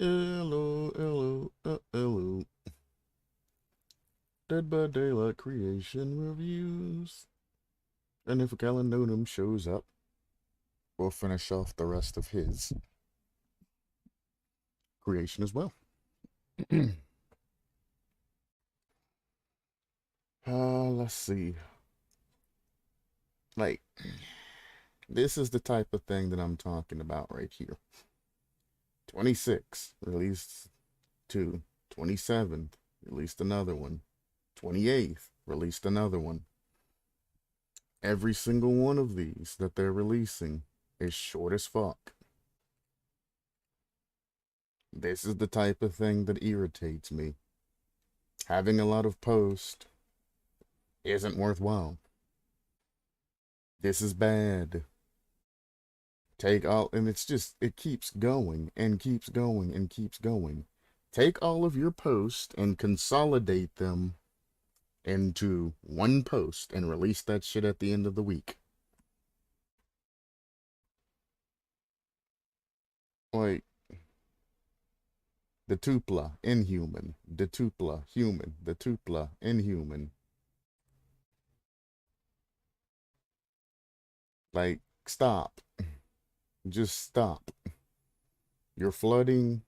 Hello, hello, hello. Dead by Daylight Creation Reviews. And if Galanonim shows up, we'll finish off the rest of his creation as well. Let's see. Like, this is the type of thing that I'm talking about right here. 26, released 2. 27th, released another one. 28th, released another one. Every single one of these that they're releasing is short as fuck. This is the type of thing that irritates me. Having a lot of posts isn't worthwhile. This is bad. Take all, and it's just, it keeps going and keeps going and keeps going. Take all of your posts and consolidate them into one post and release that shit at the end of the week. Like, the tupla, inhuman. The tupla, human. The tupla, inhuman. Like, stop. Just stop. You're flooding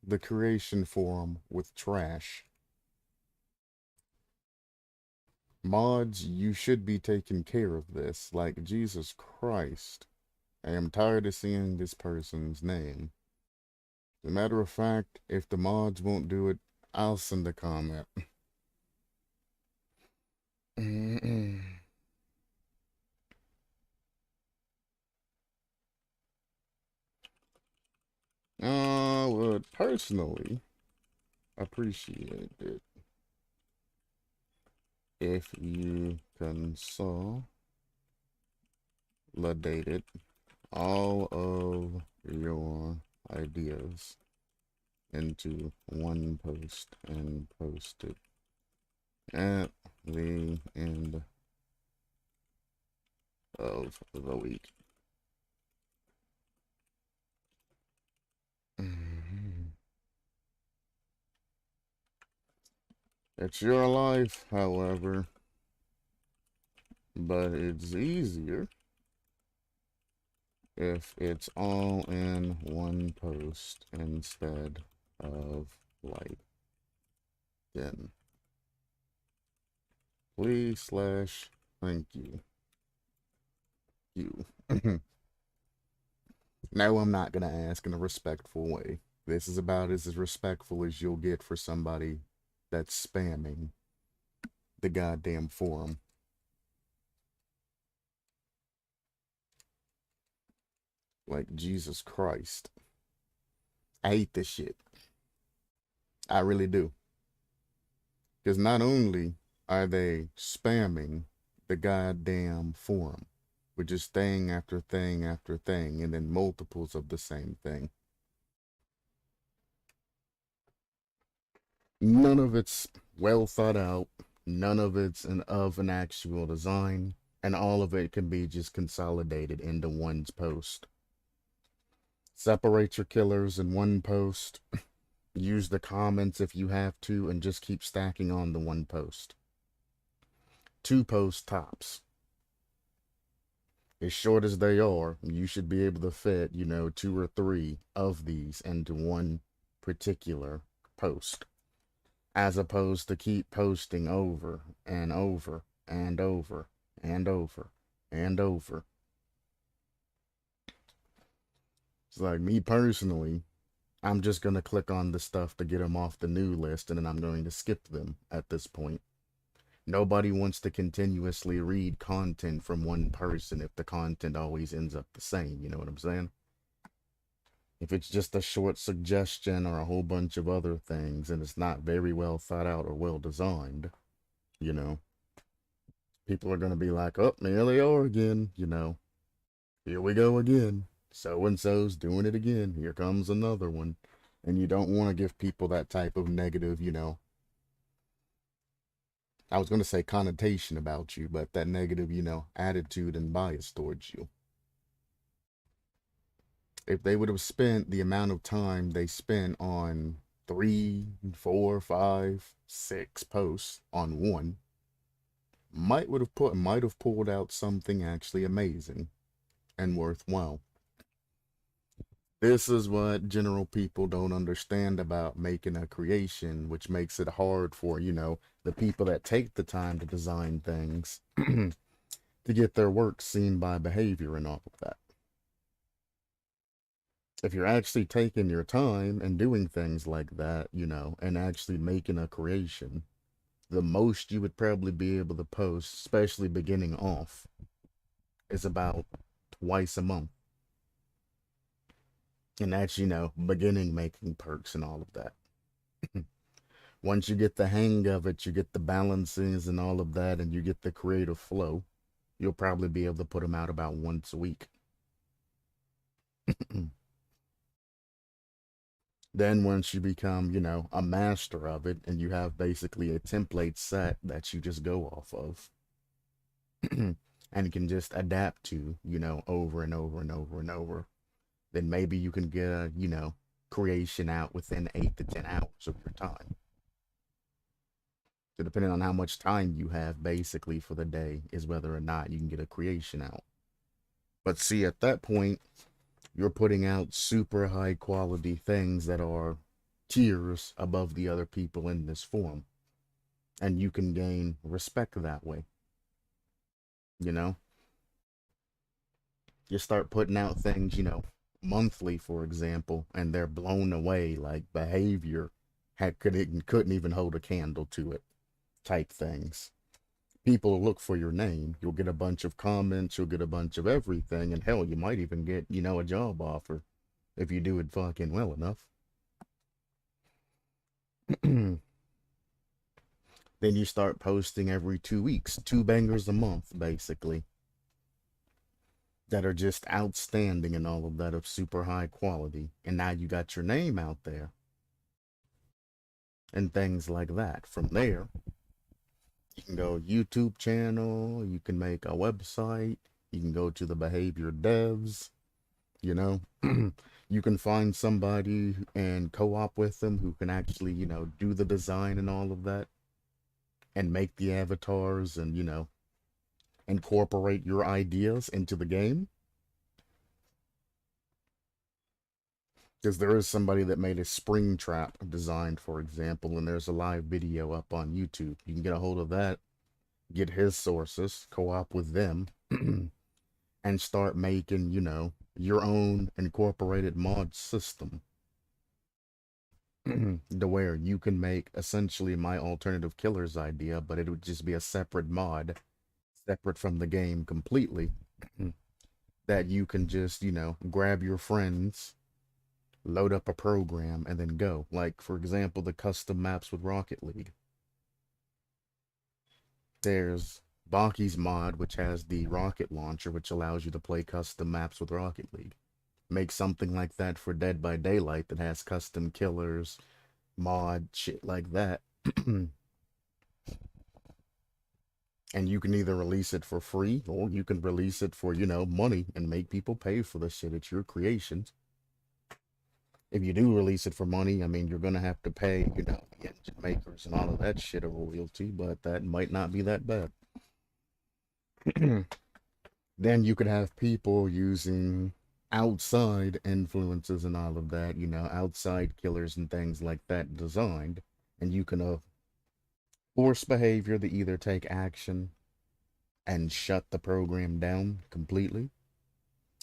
the creation forum with trash. Mods, you should be taking care of this. Like, Jesus Christ. I am tired of seeing this person's name. As a matter of fact, if the mods won't do it, I'll send a comment. I would personally appreciate it if you consolidated all of your ideas into one post and post it at the end of the week. It's your life, however, but it's easier if it's all in one post instead of like then. Please / thank you. You. No, I'm not gonna ask in a respectful way. This is about as respectful as you'll get for somebody that's spamming the goddamn forum. Like, Jesus Christ. I hate this shit. I really do. Because not only are they spamming the goddamn forum with just thing after thing after thing, and then multiples of the same thing. None of it's well thought out. None of it's of an actual design. And all of it can be just consolidated into one's post. Separate your killers in one post. Use the comments if you have to, and just keep stacking on the one post. 2 posts tops. As short as they are, you should be able to fit, 2 or 3 of these into one particular post, as opposed to keep posting over and over and over and over and over. It's like, me personally, I'm just going to click on the stuff to get them off the new list, and then I'm going to skip them at this point. Nobody wants to continuously read content from one person if the content always ends up the same, you know what I'm saying? If it's just a short suggestion or a whole bunch of other things and it's not very well thought out or well designed, people are going to be like, oh, there they are again, Here we go again. So-and-so's doing it again. Here comes another one. And you don't want to give people that type of negative, I was going to say connotation about you, but that negative, attitude and bias towards you. If they would have spent the amount of time they spent on 3, 4, 5, 6 posts on one, might have pulled out something actually amazing and worthwhile. This is what general people don't understand about making a creation, which makes it hard for, the people that take the time to design things to get their work seen by behavior and all of that. If you're actually taking your time and doing things like that, and actually making a creation, the most you would probably be able to post, especially beginning off, is about twice a month. And that's, beginning making perks and all of that. Once you get the hang of it, you get the balances and all of that, and you get the creative flow, you'll probably be able to put them out about once a week. Then once you become, a master of it, and you have basically a template set that you just go off of, and can just adapt to, over and over and over and over, then maybe you can get a, creation out within 8 to 10 hours of your time. So depending on how much time you have basically for the day is whether or not you can get a creation out. But see, at that point, you're putting out super high quality things that are tiers above the other people in this form. And you can gain respect that way. You start putting out things, monthly, for example, and they're blown away, like behavior couldn't even hold a candle to it type things. People look for your name. You'll get a bunch of comments, you'll get a bunch of everything, and hell, you might even get, a job offer if you do it fucking well enough. Then you start posting every 2 weeks, 2 bangers a month, basically, that are just outstanding and all of that, of super high quality. And now you got your name out there and things like that. From there, you can go YouTube channel, you can make a website, you can go to the behavior devs, you can find somebody and co-op with them who can actually, do the design and all of that and make the avatars and, incorporate your ideas into the game. Because there is somebody that made a spring trap design, for example, and there's a live video up on YouTube. You can get a hold of that, get his sources, co-op with them, and start making, your own incorporated mod system. To where you can make essentially my alternative killers idea, but it would just be a separate mod, separate from the game completely, that you can just, grab your friends, load up a program, and then go. Like, for example, the custom maps with Rocket League. There's Baki's mod, which has the rocket launcher, which allows you to play custom maps with Rocket League. Make something like that for Dead by Daylight that has custom killers, mod, shit like that. And you can either release it for free, or you can release it for, money and make people pay for the shit. It's your creations. If you do release it for money, I mean, you're going to have to pay, the engine makers and all of that shit a royalty, but that might not be that bad. Then you could have people using outside influences and all of that, outside killers and things like that designed, and you can force behavior to either take action and shut the program down completely,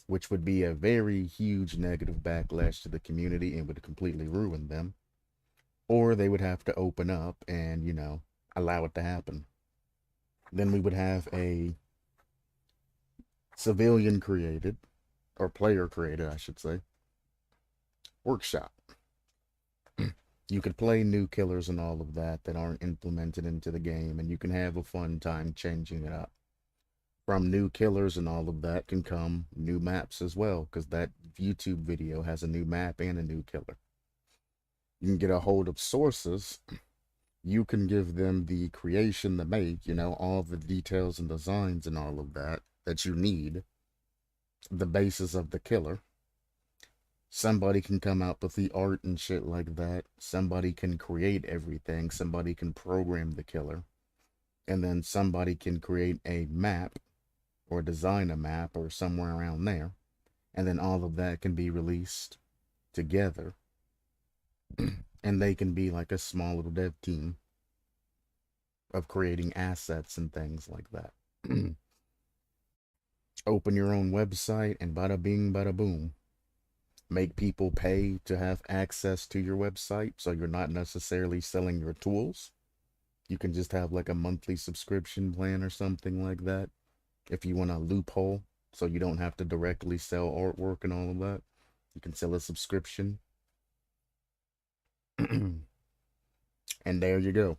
which would be a very huge negative backlash to the community and would completely ruin them. Or they would have to open up and, allow it to happen. Then we would have a civilian created, or player created, I should say, workshop. You could play new killers and all of that aren't implemented into the game, and you can have a fun time changing it up. From new killers and all of that can come new maps as well, because that YouTube video has a new map and a new killer. You can get a hold of sources. You can give them the creation to make, all the details and designs and all of that you need, the basis of the killer. Somebody can come out with the art and shit like that. Somebody can create everything. Somebody can program the killer. And then somebody can create a map or design a map or somewhere around there. And then all of that can be released together. And they can be like a small little dev team of creating assets and things like that. Open your own website and bada bing, bada boom. Make people pay to have access to your website, so you're not necessarily selling your tools. You can just have like a monthly subscription plan or something like that. If you want a loophole, so you don't have to directly sell artwork and all of that, you can sell a subscription. And there you go.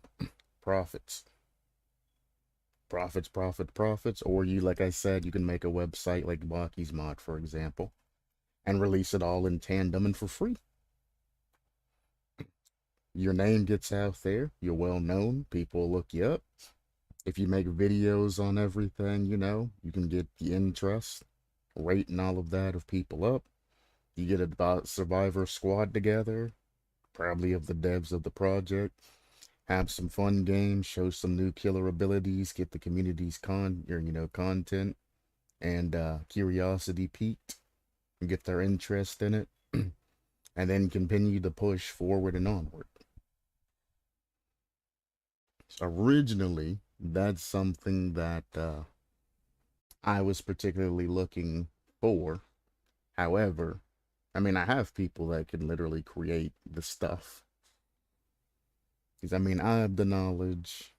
Profits. Profits, profits, profits. Or you, like I said, you can make a website like Waki's Mod, for example, and release it all in tandem and for free. Your name gets out there. You're well known. People look you up. If you make videos on everything, you know, you can get the interest rate and all of that of people up. You get a survivor squad together, probably of the devs of the project. Have some fun games, show some new killer abilities, get the community's content and curiosity peaked, and get their interest in it, and then continue to push forward and onward. Originally, that's something that I was particularly looking for. However, I mean, I have people that can literally create the stuff. Because, I mean, I have the knowledge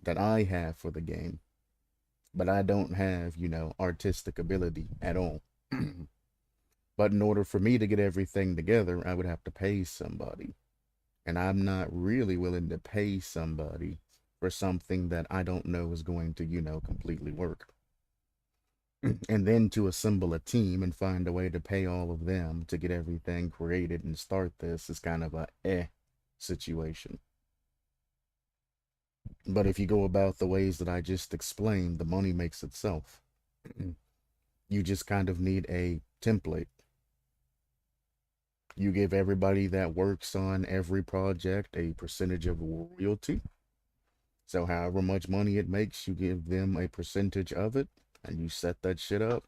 that I have for the game, but I don't have, artistic ability at all. But in order for me to get everything together, I would have to pay somebody. And I'm not really willing to pay somebody for something that I don't know is going to, completely work. And then to assemble a team and find a way to pay all of them to get everything created and start this is kind of a situation. But if you go about the ways that I just explained, the money makes itself. You just kind of need a template. You give everybody that works on every project a percentage of royalty. So however much money it makes, you give them a percentage of it, and you set that shit up.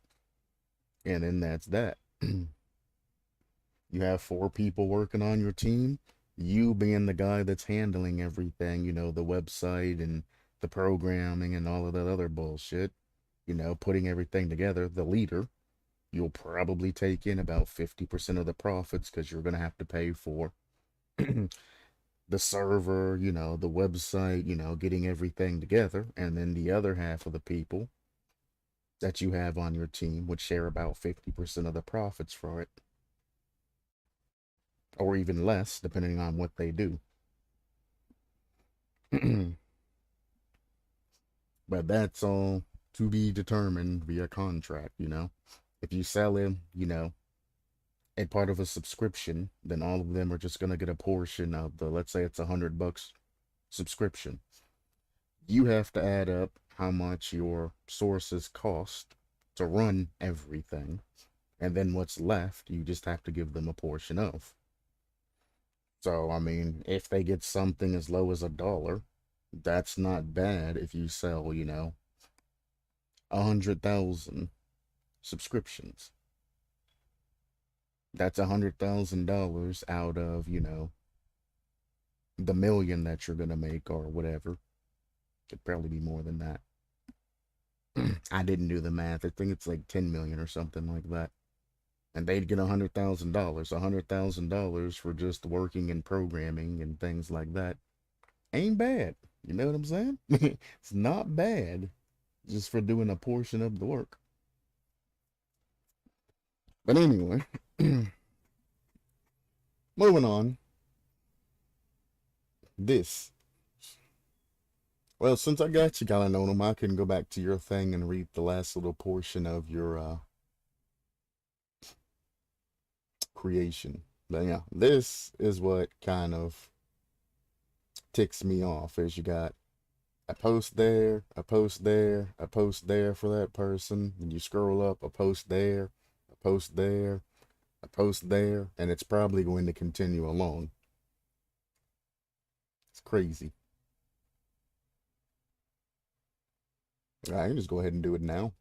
And then that's that. You have 4 people working on your team. You being the guy that's handling everything, the website and the programming and all of that other bullshit, putting everything together, the leader. You'll probably take in about 50% of the profits because you're going to have to pay for the server, the website, getting everything together. And then the other half of the people that you have on your team would share about 50% of the profits for it. Or even less, depending on what they do. But that's all to be determined via contract, If you sell him, a part of a subscription, then all of them are just going to get a portion of the, let's say it's $100 subscription. You have to add up how much your sources cost to run everything. And then what's left, you just have to give them a portion of. So, I mean, if they get something as low as $1, that's not bad if you sell, 100,000 subscriptions. That's $100,000 out of, the million that you're gonna make or whatever. Could probably be more than that. I didn't do the math. I think it's like 10 million or something like that. And they'd get $100,000. $100,000 for just working and programming and things like that. Ain't bad. You know what I'm saying? It's not bad just for doing a portion of the work. But anyway, moving on. This. Well, since I got you, Galanonim, I can go back to your thing and read the last little portion of your creation. But yeah, this is what kind of ticks me off, is you got a post there, a post there, a post there for that person, and you scroll up, a post there, a post there, a post there, and it's probably going to continue along. It's crazy. I can just go ahead and do it now.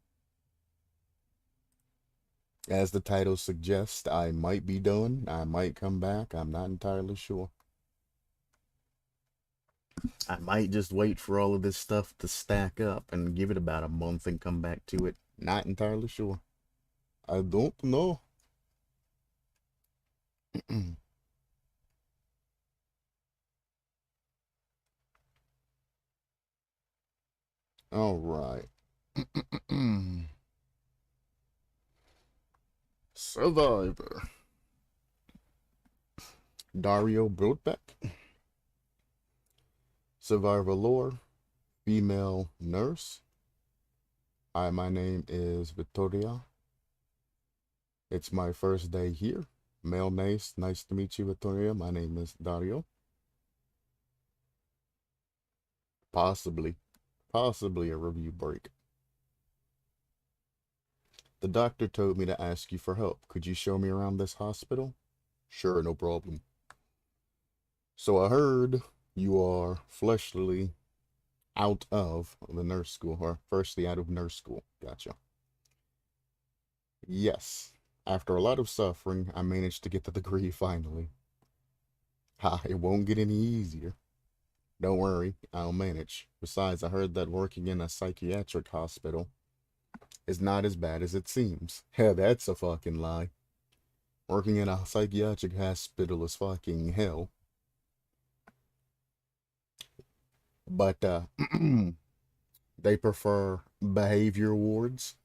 As the title suggests, I might be done. I might come back. I'm not entirely sure. I might just wait for all of this stuff to stack up and give it about a month and come back to it. Not entirely sure. I don't know. All right. Survivor. Dario Broadbeck. Survivor lore. Female nurse. Hi, my name is Victoria. It's my first day here. Male nice. Nice to meet you, Victoria. My name is Dario. Possibly a review break. The doctor told me to ask you for help. Could you show me around this hospital? Sure, no problem. So I heard you are freshly out of the nurse school, or firstly out of nurse school. Gotcha. Yes. After a lot of suffering, I managed to get the degree finally. Ha, it won't get any easier. Don't worry, I'll manage. Besides, I heard that working in a psychiatric hospital is not as bad as it seems. Hell, that's a fucking lie. Working in a psychiatric hospital is fucking hell. But, they prefer behavior wards.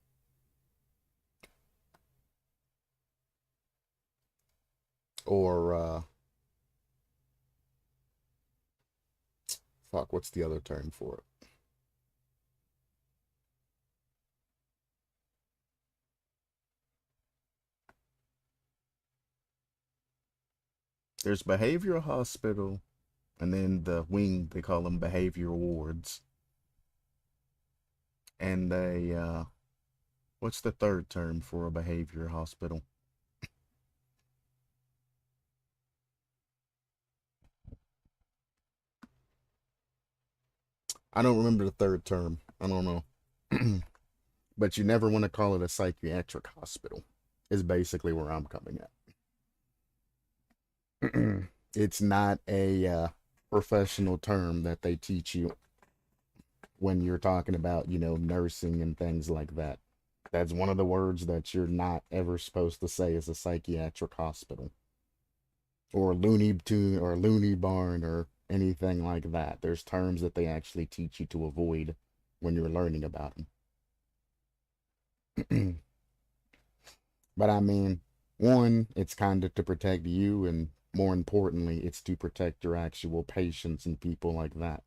Or, fuck, what's the other term for it? There's behavioral hospital, and then the wing, they call them behavior wards. And they, what's the third term for a behavior hospital? I don't remember the third term. I don't know. But you never want to call it a psychiatric hospital, is basically where I'm coming at. It's not a professional term that they teach you when you're talking about, you know, nursing and things like that. That's one of the words that you're not ever supposed to say is a psychiatric hospital. Or Looney Tune or Looney Barn or anything like that. There's terms that they actually teach you to avoid when you're learning about them. But I mean, one, it's kind of to protect you, and more importantly, it's to protect your actual patients and people like that.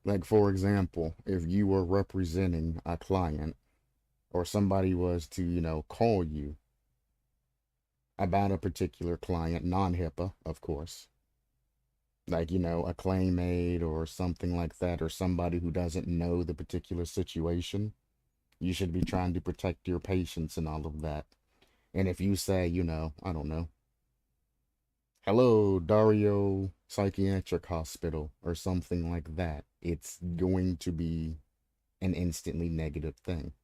Like, for example, if you were representing a client or somebody was to, you know, call you about a particular client, non-HIPAA, of course, like, you know, a claim aid or something like that, or somebody who doesn't know the particular situation, you should be trying to protect your patients and all of that. And if you say, you know, I don't know, hello, Dario Psychiatric Hospital, or something like that, it's going to be an instantly negative thing.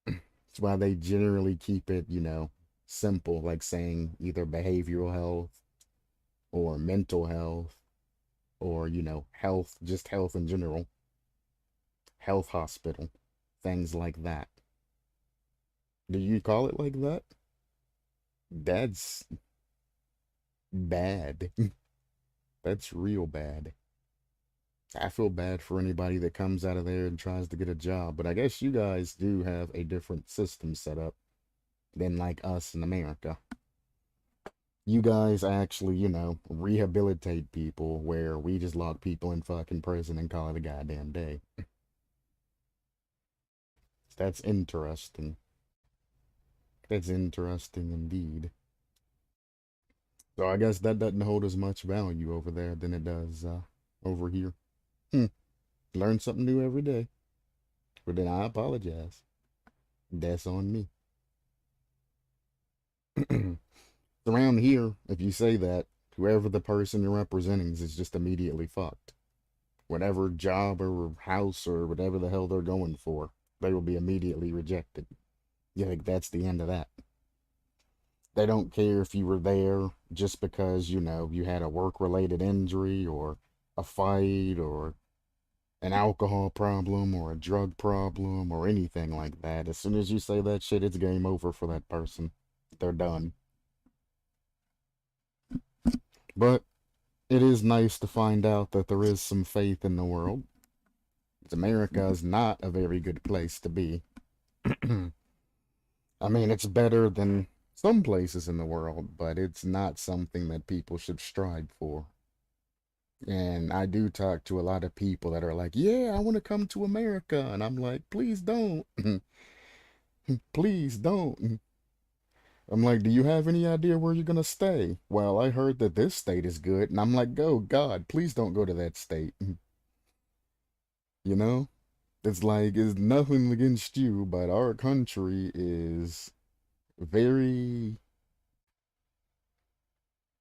That's why they generally keep it, you know, simple, like saying either behavioral health or mental health or, you know, health, just health in general, health hospital, things like that. Do you call it like that? That's bad. That's real bad. I feel bad for anybody that comes out of there and tries to get a job, but I guess you guys do have a different system set up than like us in America. You guys actually, you know, rehabilitate people where we just lock people in fucking prison and call it a goddamn day. That's interesting. That's interesting indeed. So I guess that doesn't hold as much value over there than it does over here. Hmm. Learn something new every day. But then I apologize. That's on me. Around here, if you say that, whoever the person you're representing is just immediately fucked. Whatever job or house or whatever the hell they're going for, they will be immediately rejected. You think that's the end of that? They don't care if you were there just because, you had a work related injury or a fight or an alcohol problem or a drug problem or anything like that. As soon as you say that shit, it's game over for that person. They're done. But it is nice to find out that there is some faith in the world. America is not a very good place to be. I mean, it's better than some places in the world, but it's not something that people should strive for. And I do talk to a lot of people that are like, yeah, I want to come to America. And I'm like, please don't. Please don't. I'm like, do you have any idea where you're going to stay? Well, I heard that this state is good. And I'm like, oh, God, please don't go to that state. You know? It's like, it's nothing against you, but our country is very.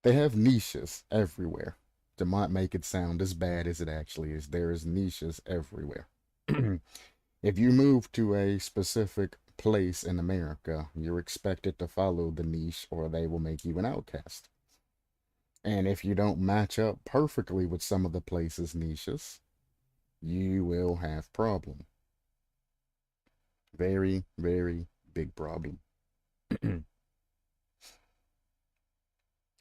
They have niches everywhere. To not make it sound as bad as it actually is, there is niches everywhere. If you move to a specific place in America, you're expected to follow the niche or they will make you an outcast. And if you don't match up perfectly with some of the place's niches, you will have problem. Very, very big problem.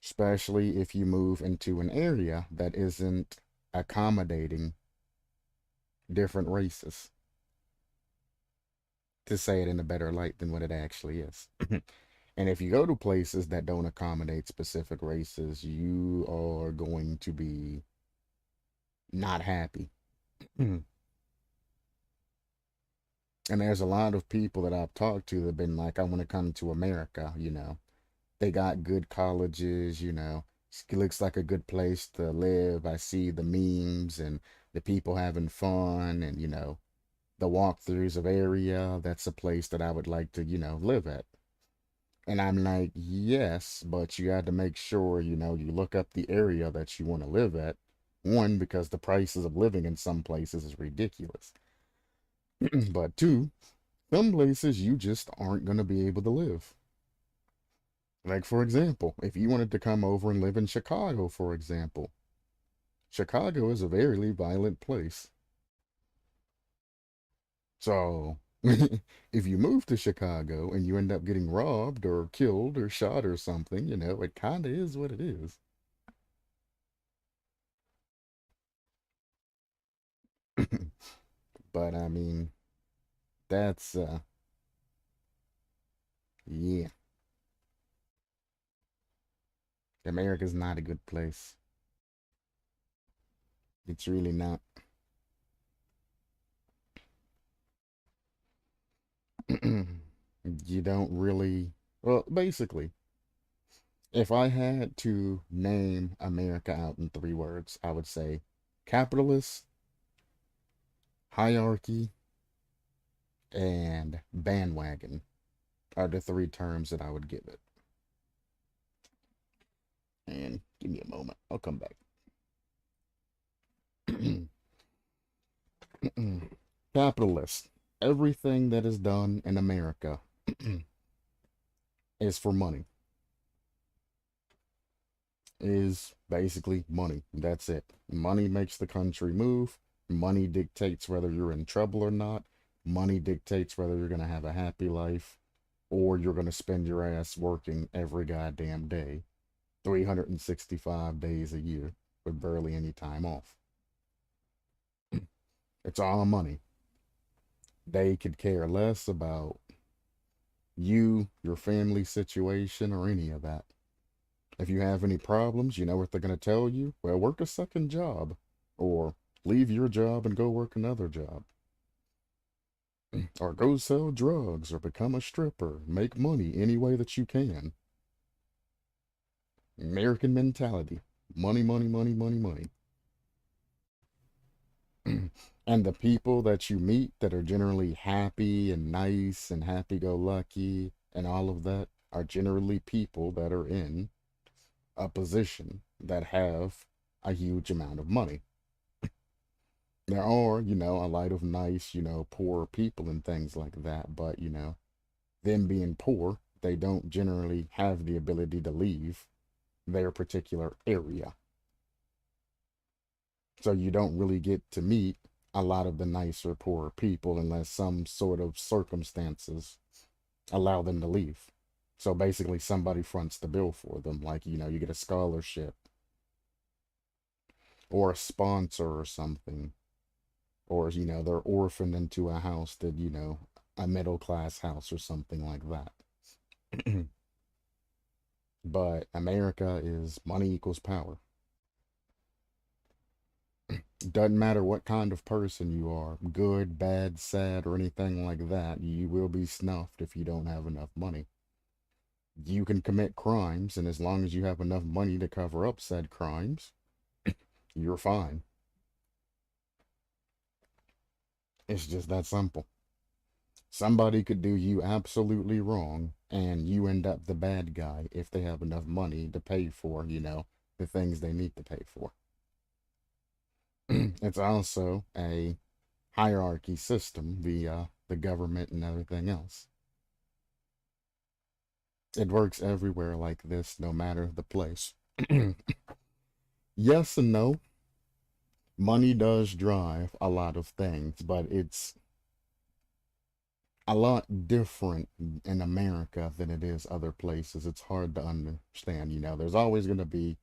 Especially if you move into an area that isn't accommodating different races. To say it in a better light than what it actually is. And if you go to places that don't accommodate specific races, you are going to be not happy. And there's a lot of people that I've talked to that have been like, I want to come to America, They got good colleges, It looks like a good place to live. I see the memes and the people having fun and, the walkthroughs of area. That's a place that I would like to, live at. And I'm like, yes, but you got to make sure, you look up the area that you want to live at. One, because the prices of living in some places is ridiculous. But two, some places you just aren't going to be able to live. Like, for example, if you wanted to come over and live in Chicago, for example, Chicago is a very violent place. So, if you move to Chicago and you end up getting robbed or killed or shot or something, it kind of is what it is. But I mean, that's, yeah, America's not a good place. It's really not. You don't really, well, basically, if I had to name America out in 3 words, I would say capitalist, hierarchy, and bandwagon are the 3 terms that I would give it. And give me a moment, I'll come back. Capitalist. Everything that is done in America is for money. Is basically money. That's it. Money makes the country move. Money dictates whether you're in trouble or not. Money dictates whether you're going to have a happy life or you're going to spend your ass working every goddamn day, 365 days a year with barely any time off. It's all money. They could care less about you, your family situation, or any of that. If you have any problems, you know what they're going to tell you? Well, work a second job. Or leave your job and go work another job. Or go sell drugs or become a stripper. Make money any way that you can. American mentality. Money, money, money, money, money. And the people that you meet that are generally happy and nice and happy-go-lucky and all of that are generally people that are in a position that have a huge amount of money. There are, a lot of nice, poor people and things like that, but, them being poor, they don't generally have the ability to leave their particular area. So you don't really get to meet a lot of the nicer, poorer people unless some sort of circumstances allow them to leave. So basically, somebody fronts the bill for them, like, you get a scholarship or a sponsor or something, or, they're orphaned into a house that, a middle class house or something like that. But America is money equals power. Doesn't matter what kind of person you are, good, bad, sad, or anything like that, you will be snuffed if you don't have enough money. You can commit crimes, and as long as you have enough money to cover up said crimes, you're fine. It's just that simple. Somebody could do you absolutely wrong, and you end up the bad guy if they have enough money to pay for, the things they need to pay for. It's also a hierarchy system via the government and everything else. It works everywhere like this, no matter the place. Yes and no. Money does drive a lot of things, but it's a lot different in America than it is other places. It's hard to understand, There's always going to be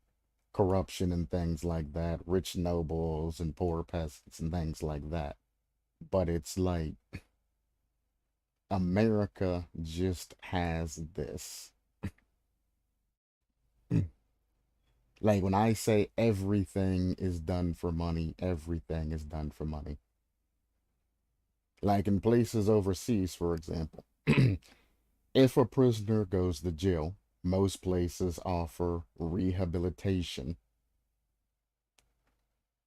corruption and things like that, rich nobles and poor peasants and things like that. But it's like America just has this. Like when I say everything is done for money, everything is done for money. Like in places overseas, for example, if a prisoner goes to jail, most places offer rehabilitation.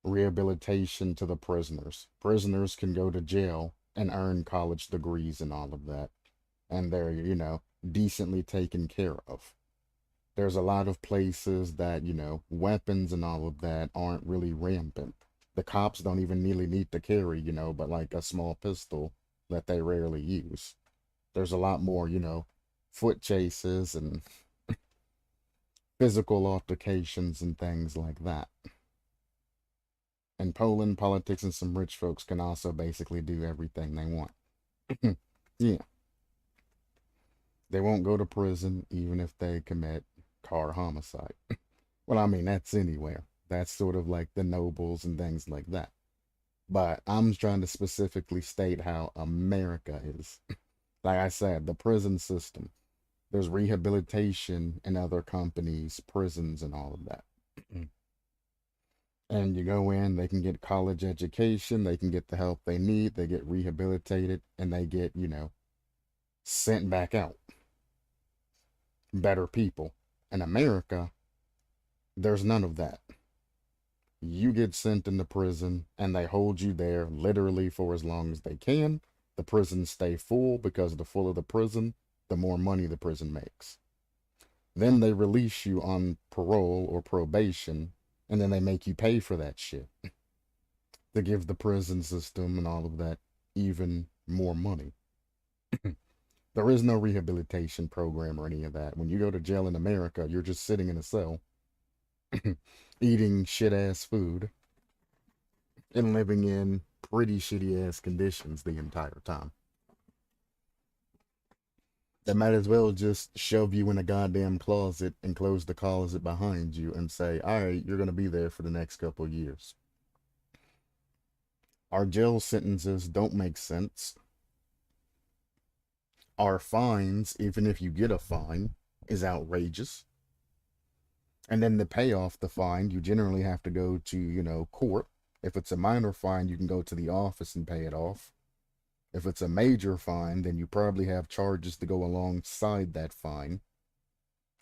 Rehabilitation to the prisoners. Prisoners can go to jail and earn college degrees and all of that. And they're, decently taken care of. There's a lot of places that, weapons and all of that aren't really rampant. The cops don't even really need to carry, but like a small pistol that they rarely use. There's a lot more, foot chases and physical altercations and things like that. In Poland, politics and some rich folks can also basically do everything they want. Yeah. They won't go to prison even if they commit car homicide. Well, I mean, that's anywhere. That's sort of like the nobles and things like that. But I'm trying to specifically state how America is. Like I said, the prison system. There's rehabilitation in other companies, prisons, and all of that. And you go in, they can get college education, they can get the help they need, they get rehabilitated, and they get, sent back out. Better people. In America, there's none of that. You get sent into prison, and they hold you there literally for as long as they can. The prisons stay full because the fuller the prison, the more money the prison makes. Then they release you on parole or probation, and then they make you pay for that shit to give the prison system and all of that even more money. There is no rehabilitation program or any of that. When you go to jail in America, you're just sitting in a cell, eating shit ass food, and living in pretty shitty ass conditions the entire time. They might as well just shove you in a goddamn closet and close the closet behind you and say, all right, you're going to be there for the next couple of years. Our jail sentences don't make sense. Our fines, even if you get a fine, is outrageous. And then to pay off the fine, you generally have to go to, court. If it's a minor fine, you can go to the office and pay it off. If it's a major fine, then you probably have charges to go alongside that fine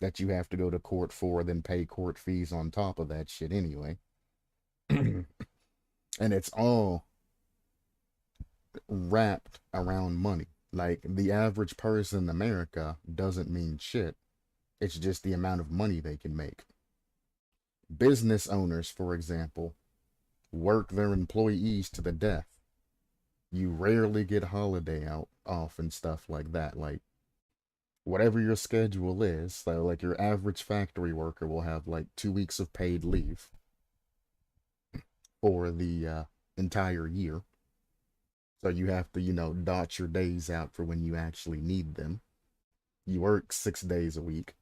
that you have to go to court for, then pay court fees on top of that shit anyway. And it's all wrapped around money. Like, the average person in America doesn't mean shit. It's just the amount of money they can make. Business owners, for example, work their employees to the death. You rarely get holiday out off and stuff like that. Like, whatever your schedule is, so like your average factory worker will have like 2 weeks of paid leave for the entire year. So you have to, dot your days out for when you actually need them. You work 6 days a week.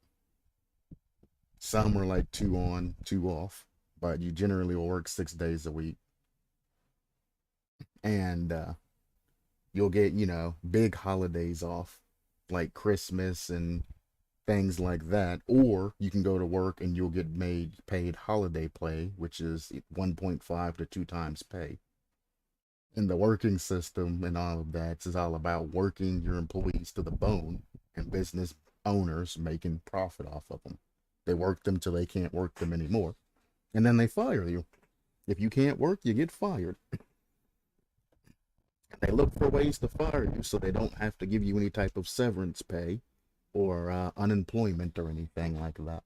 Some are like 2 on, 2 off, but you generally will work 6 days a week. And you'll get, big holidays off, like Christmas and things like that. Or you can go to work and you'll get paid holiday pay, which is 1.5 to 2 times pay. And the working system and all of that is all about working your employees to the bone and business owners making profit off of them. They work them till they can't work them anymore. And then they fire you. If you can't work, you get fired. They look for ways to fire you so they don't have to give you any type of severance pay or unemployment or anything like that.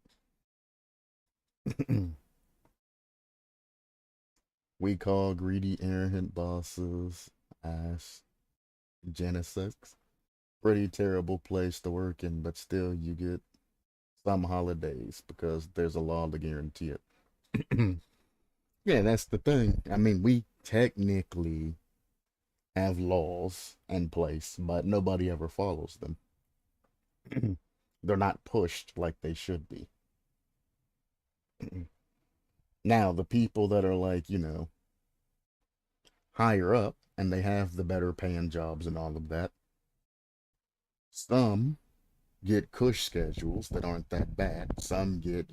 We call greedy, arrogant bosses ass Genesis. Pretty terrible place to work in, but still you get some holidays because there's a law to guarantee it. Yeah, that's the thing. I mean, we technically have laws in place, but nobody ever follows them. They're not pushed like they should be. Now, the people that are like, higher up and they have the better paying jobs and all of that, some get cush schedules that aren't that bad. Some get,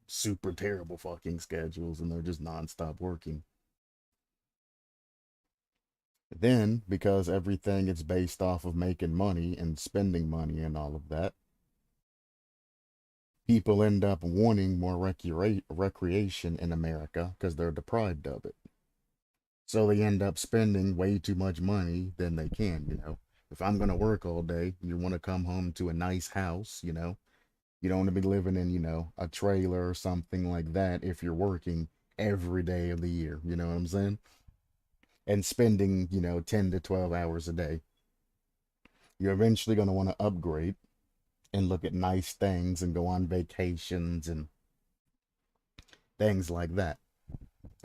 super terrible fucking schedules and they're just nonstop working. Then, because everything is based off of making money and spending money and all of that, people end up wanting more recreation in America because they're deprived of it. So they end up spending way too much money than they can. If I'm going to work all day, you want to come home to a nice house, you don't want to be living in, a trailer or something like that if you're working every day of the year, you know what I'm saying? And spending, 10 to 12 hours a day. You're eventually going to want to upgrade and look at nice things and go on vacations and things like that.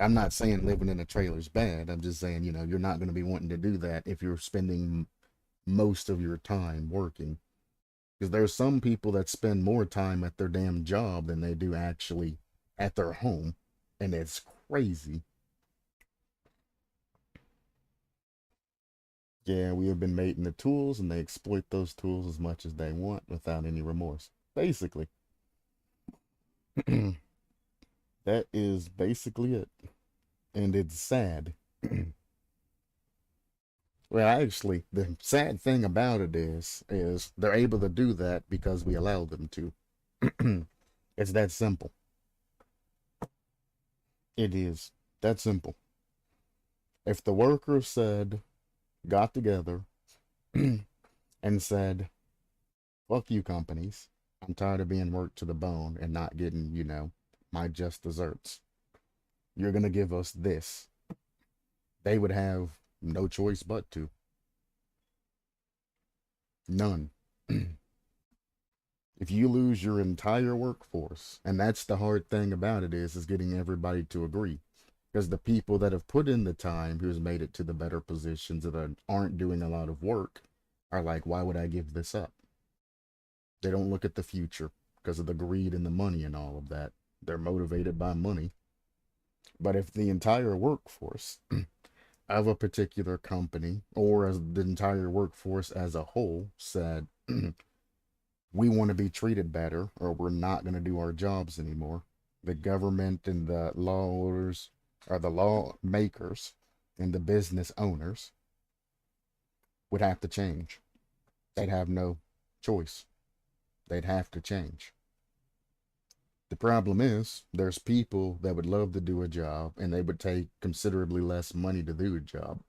I'm not saying living in a trailer is bad. I'm just saying, you're not going to be wanting to do that if you're spending most of your time working. Because there's some people that spend more time at their damn job than they do actually at their home. And it's crazy. Yeah, we have been mating the tools and they exploit those tools as much as they want without any remorse. Basically. That is basically it. And it's sad. Well, actually, the sad thing about it is they're able to do that because we allow them to. It's that simple. It is that simple. If the workers got together and said, fuck you companies, I'm tired of being worked to the bone and not getting, my just desserts. You're going to give us this. They would have no choice but to. None. If you lose your entire workforce, and that's the hard thing about it is getting everybody to agree. Because the people that have put in the time, who's made it to the better positions that aren't doing a lot of work, are like, why would I give this up? They don't look at the future because of the greed and the money and all of that. They're motivated by money. But if the entire workforce of a particular company or as the entire workforce as a whole said, we want to be treated better or we're not going to do our jobs anymore, the government and the law orders or the law makers and the business owners would have to change. They'd have no choice. They'd have to change. The problem is, there's people that would love to do a job and they would take considerably less money to do a job.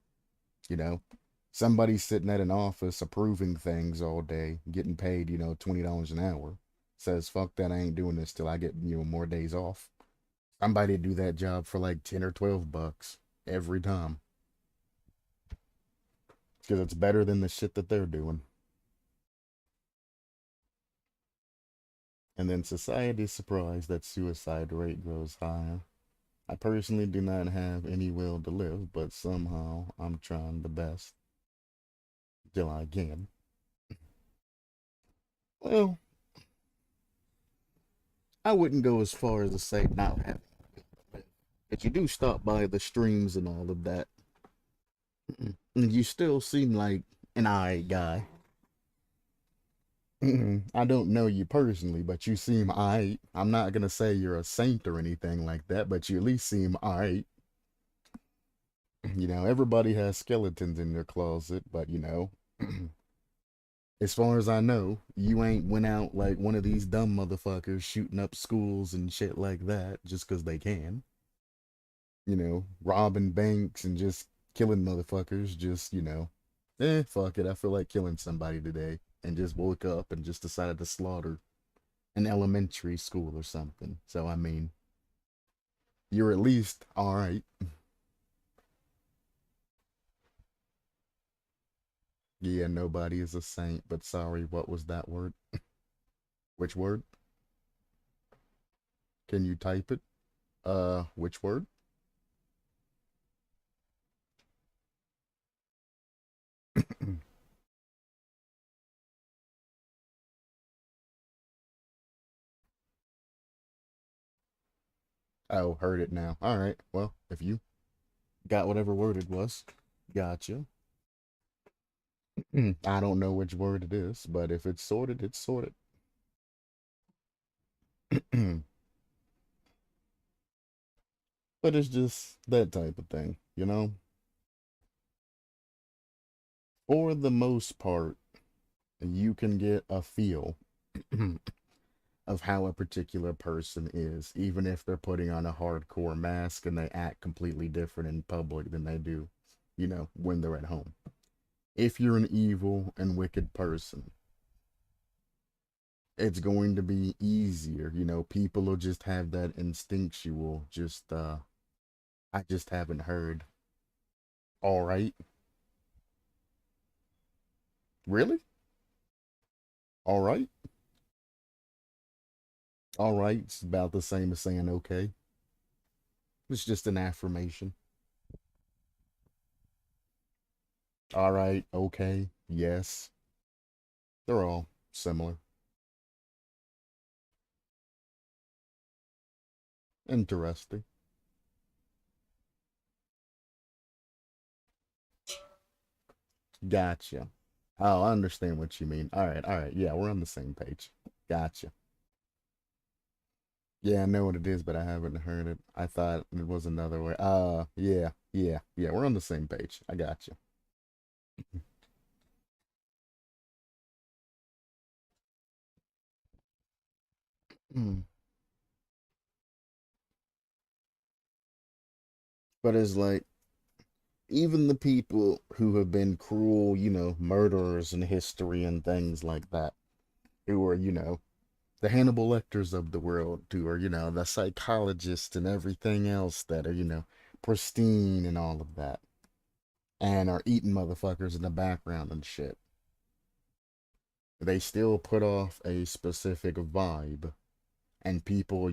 Somebody sitting at an office approving things all day, getting paid, $20 an hour, says, fuck that, I ain't doing this till I get, more days off. Somebody do that job for like 10 or 12 bucks every time. Because it's better than the shit that they're doing. And then society's surprised that suicide rate grows higher. I personally do not have any will to live, but somehow I'm trying the best till I can. Well, I wouldn't go as far as to say not having a will to live. But you do stop by the streams and all of that. And you still seem like an alright guy. I don't know you personally, but you seem alright. I'm not gonna say you're a saint or anything like that, but you at least seem alright. Everybody has skeletons in their closet, but as far as I know, you ain't went out like one of these dumb motherfuckers shooting up schools and shit like that just 'cause they can. Robbing banks and just killing motherfuckers, fuck it, I feel like killing somebody today, and just woke up and just decided to slaughter an elementary school or something. So, I mean, you're at least alright. Yeah, nobody is a saint, but sorry, what was that word? Which word? Can you type it? Which word? Oh, heard it now. Alright, well, if you got whatever word it was, gotcha. I don't know which word it is, but if it's sorted, it's sorted. But it's just that type of thing, For the most part, you can get a feel of how a particular person is, even if they're putting on a hardcore mask and they act completely different in public than they do, when they're at home. If you're an evil and wicked person, it's going to be easier. People will just have that instinctual, I just haven't heard. All right. Really? All right. All right. It's about the same as saying okay. It's just an affirmation. All right. Okay. Yes. They're all similar. Interesting. Gotcha. Oh, I understand what you mean. All right. All right. Yeah, we're on the same page. Gotcha. Yeah, I know what it is, but I haven't heard it. I thought it was another way. Yeah, yeah, yeah. We're on the same page. I got you. But it's like even the people who have been cruel, murderers in history and things like that, who are, the Hannibal Lecters of the world, who are, the psychologists and everything else that are, pristine and all of that, and are eating motherfuckers in the background and shit. They still put off a specific vibe, and people,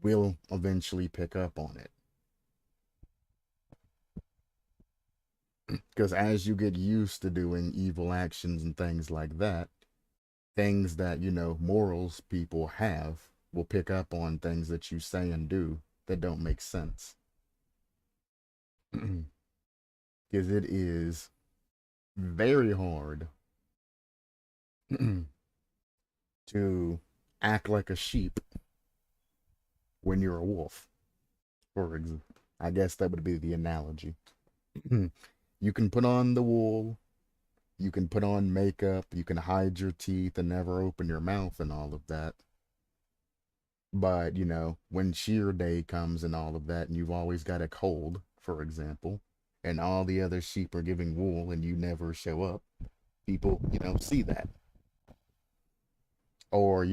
will eventually pick up on it. Because as you get used to doing evil actions and things like that, things that, morals people have will pick up on things that you say and do that don't make sense. Because it is very hard to act like a sheep when you're a wolf. For example, I guess that would be the analogy. You can put on the wool, you can put on makeup, you can hide your teeth and never open your mouth and all of that. But, when shear day comes and all of that, and you've always got a cold, for example, and all the other sheep are giving wool and you never show up, people, see that. Or,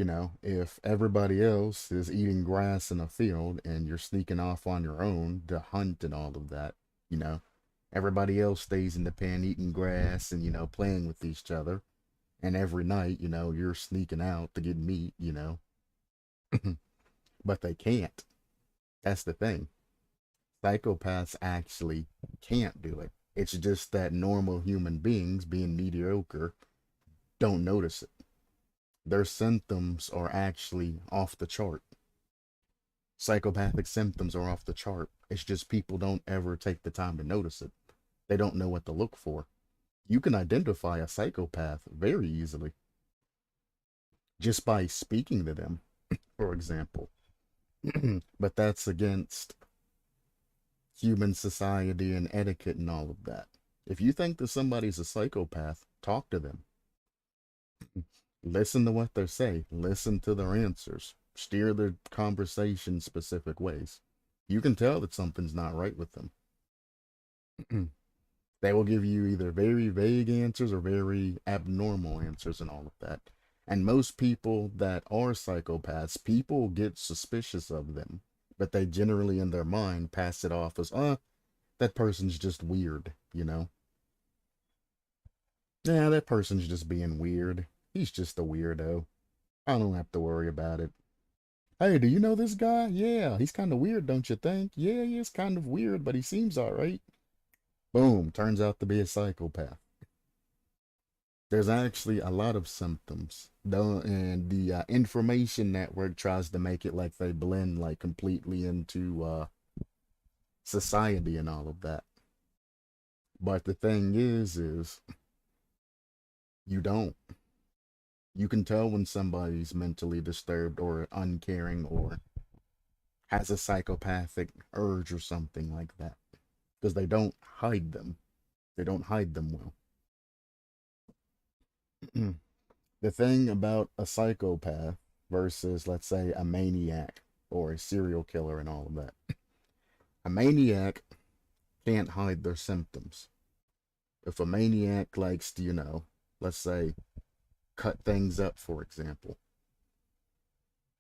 if everybody else is eating grass in a field and you're sneaking off on your own to hunt and all of that, you know, everybody else stays in the pen eating grass and, playing with each other. And every night, you're sneaking out to get meat, but they can't. That's the thing. Psychopaths actually can't do it. It's just that normal human beings, being mediocre, don't notice it. Their symptoms are actually off the chart. Psychopathic symptoms are off the chart. It's just people don't ever take the time to notice it. They don't know what to look for. You can identify a psychopath very easily just by speaking to them, for example. But that's against human society and etiquette and all of that. If you think that somebody's a psychopath, talk to them. Listen to what they say. Listen to their answers. Steer their conversation specific ways. You can tell that something's not right with them. They will give you either very vague answers or very abnormal answers and all of that. And most people that are psychopaths, people get suspicious of them, but they generally in their mind pass it off as, that person's just weird, Yeah, that person's just being weird. He's just a weirdo. I don't have to worry about it. Hey, do you know this guy? Yeah, he's kind of weird, don't you think? Yeah, he is kind of weird, but he seems all right. Boom, turns out to be a psychopath. There's actually a lot of symptoms, though, and the information network tries to make it like they blend like completely into society and all of that. But the thing is you don't. You can tell when somebody's mentally disturbed or uncaring or has a psychopathic urge or something like that because they don't hide them. They don't hide them well. The thing about a psychopath versus, let's say, a maniac or a serial killer and all of that, a maniac can't hide their symptoms. If a maniac likes to, let's say, cut things up, for example,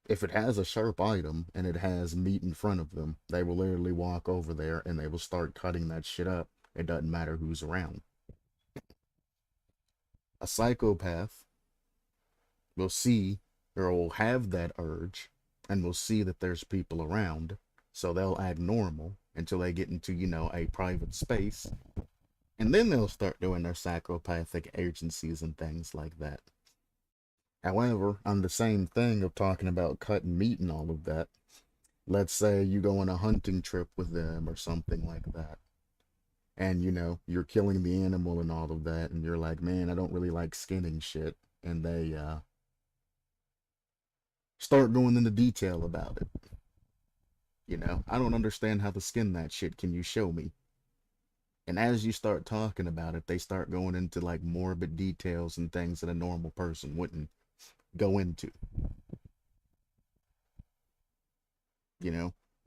if it has a sharp item and it has meat in front of them, they will literally walk over there and they will start cutting that shit up. It doesn't matter who's around. A psychopath will see or will have that urge and will see that there's people around, so they'll act normal until they get into, a private space, and then they'll start doing their psychopathic agencies and things like that. However, on the same thing of talking about cutting meat and all of that, let's say you go on a hunting trip with them or something like that, and you're killing the animal and all of that, and you're like, man, I don't really like skinning shit, and they start going into detail about it. I don't understand how to skin that shit. Can you show me? And as you start talking about it, they start going into like morbid details and things that a normal person wouldn't go into.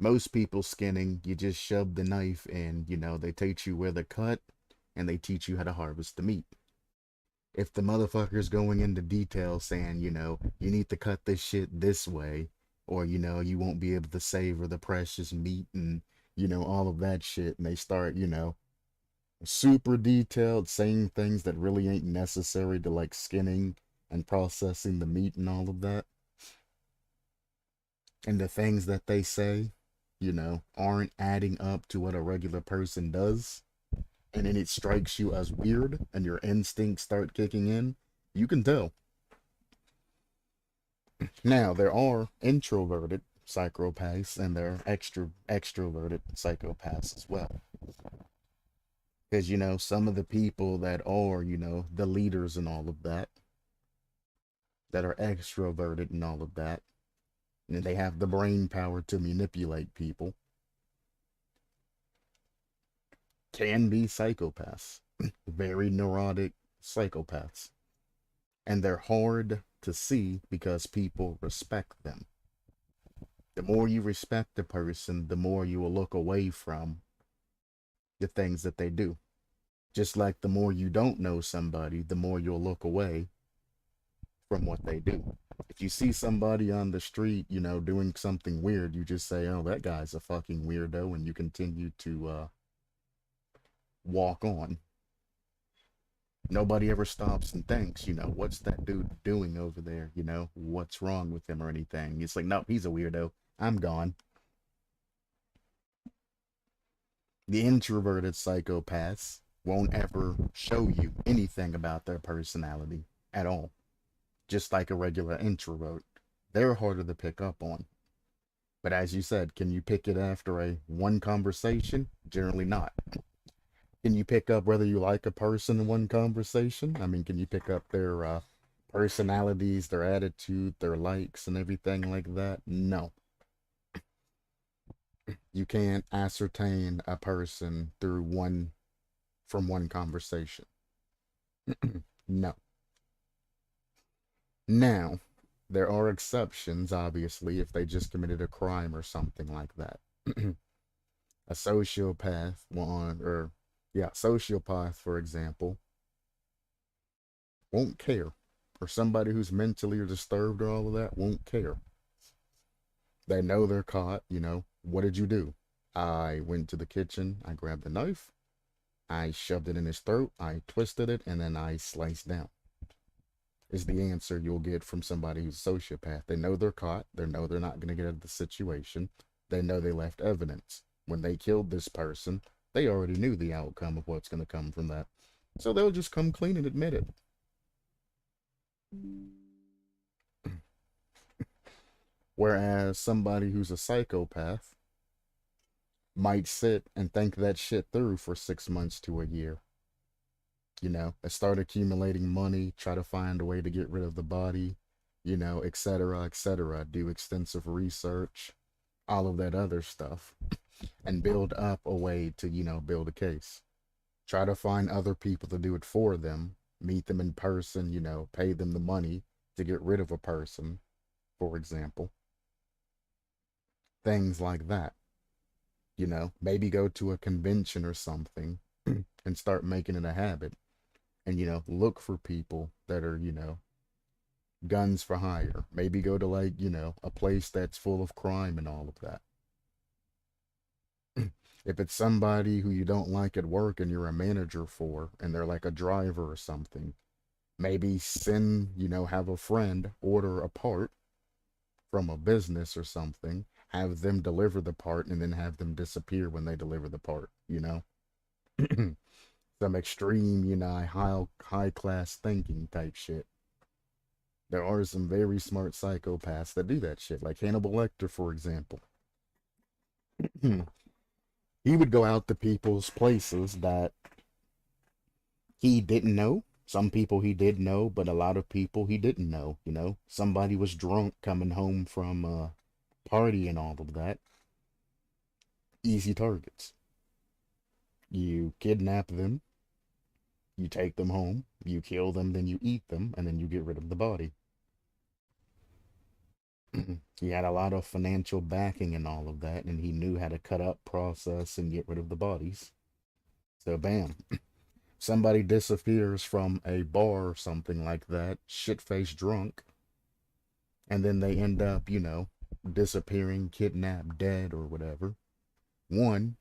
Most people skinning, you just shove the knife in, they teach you where to cut and they teach you how to harvest the meat. If the motherfucker's going into detail saying, you need to cut this shit this way, or, you won't be able to savor the precious meat and, all of that shit, and they start, super detailed, saying things that really ain't necessary to like skinning and processing the meat and all of that. And the things that they say, aren't adding up to what a regular person does. And then it strikes you as weird and your instincts start kicking in. You can tell. Now, there are introverted psychopaths and there are extroverted psychopaths as well. Because, some of the people that are, the leaders and all of that are extroverted and all of that, and they have the brain power to manipulate people, can be psychopaths. Very neurotic psychopaths. And they're hard to see because people respect them. The more you respect a person, the more you will look away from the things that they do. Just like the more you don't know somebody, the more you'll look away from what they do. If you see somebody on the street, doing something weird, you just say, oh, that guy's a fucking weirdo, and you continue to walk on. Nobody ever stops and thinks, what's that dude doing over there? What's wrong with him or anything? It's like, no, he's a weirdo. I'm gone. The introverted psychopaths won't ever show you anything about their personality at all. Just like a regular introvert. They're harder to pick up on. But as you said, can you pick it after a one conversation? Generally not. Can you pick up whether you like a person in one conversation? I mean, can you pick up their personalities, their attitude, their likes, and everything like that? No. You can't ascertain a person from one conversation. No. Now, there are exceptions, obviously, if they just committed a crime or something like that. A sociopath, sociopath, for example, won't care. Or somebody who's mentally disturbed or all of that won't care. They know they're caught, What did you do? I went to the kitchen, I grabbed a knife, I shoved it in his throat, I twisted it, and then I sliced down. Is the answer you'll get from somebody who's a sociopath. They know they're caught. They know they're not going to get out of the situation. They know they left evidence. When they killed this person, they already knew the outcome of what's going to come from that. So they'll just come clean and admit it. Whereas somebody who's a psychopath might sit and think that shit through for 6 months to a year. Start accumulating money, try to find a way to get rid of the body, etc., etc. Do extensive research, all of that other stuff, and build up a way to, build a case. Try to find other people to do it for them, meet them in person, pay them the money to get rid of a person, for example. Things like that. Maybe go to a convention or something and start making it a habit. And, look for people that are, guns for hire. Maybe go to a place that's full of crime and all of that. If it's somebody who you don't like at work and you're a manager for, and they're like a driver or something, maybe have a friend order a part from a business or something, have them deliver the part, and then have them disappear when they deliver the part, Some extreme, high class thinking type shit. There are some very smart psychopaths that do that shit, like Hannibal Lecter, for example. He would go out to people's places that he didn't know. Some people he did know, but a lot of people he didn't know, Somebody was drunk coming home from a party and all of that. Easy targets. You kidnap them, you take them home, you kill them, then you eat them, and then you get rid of the body. He had a lot of financial backing and all of that, and he knew how to cut up, process, and get rid of the bodies. So, bam. Somebody disappears from a bar or something like that, shit-faced drunk, and then they end up, disappearing, kidnapped, dead, or whatever. One,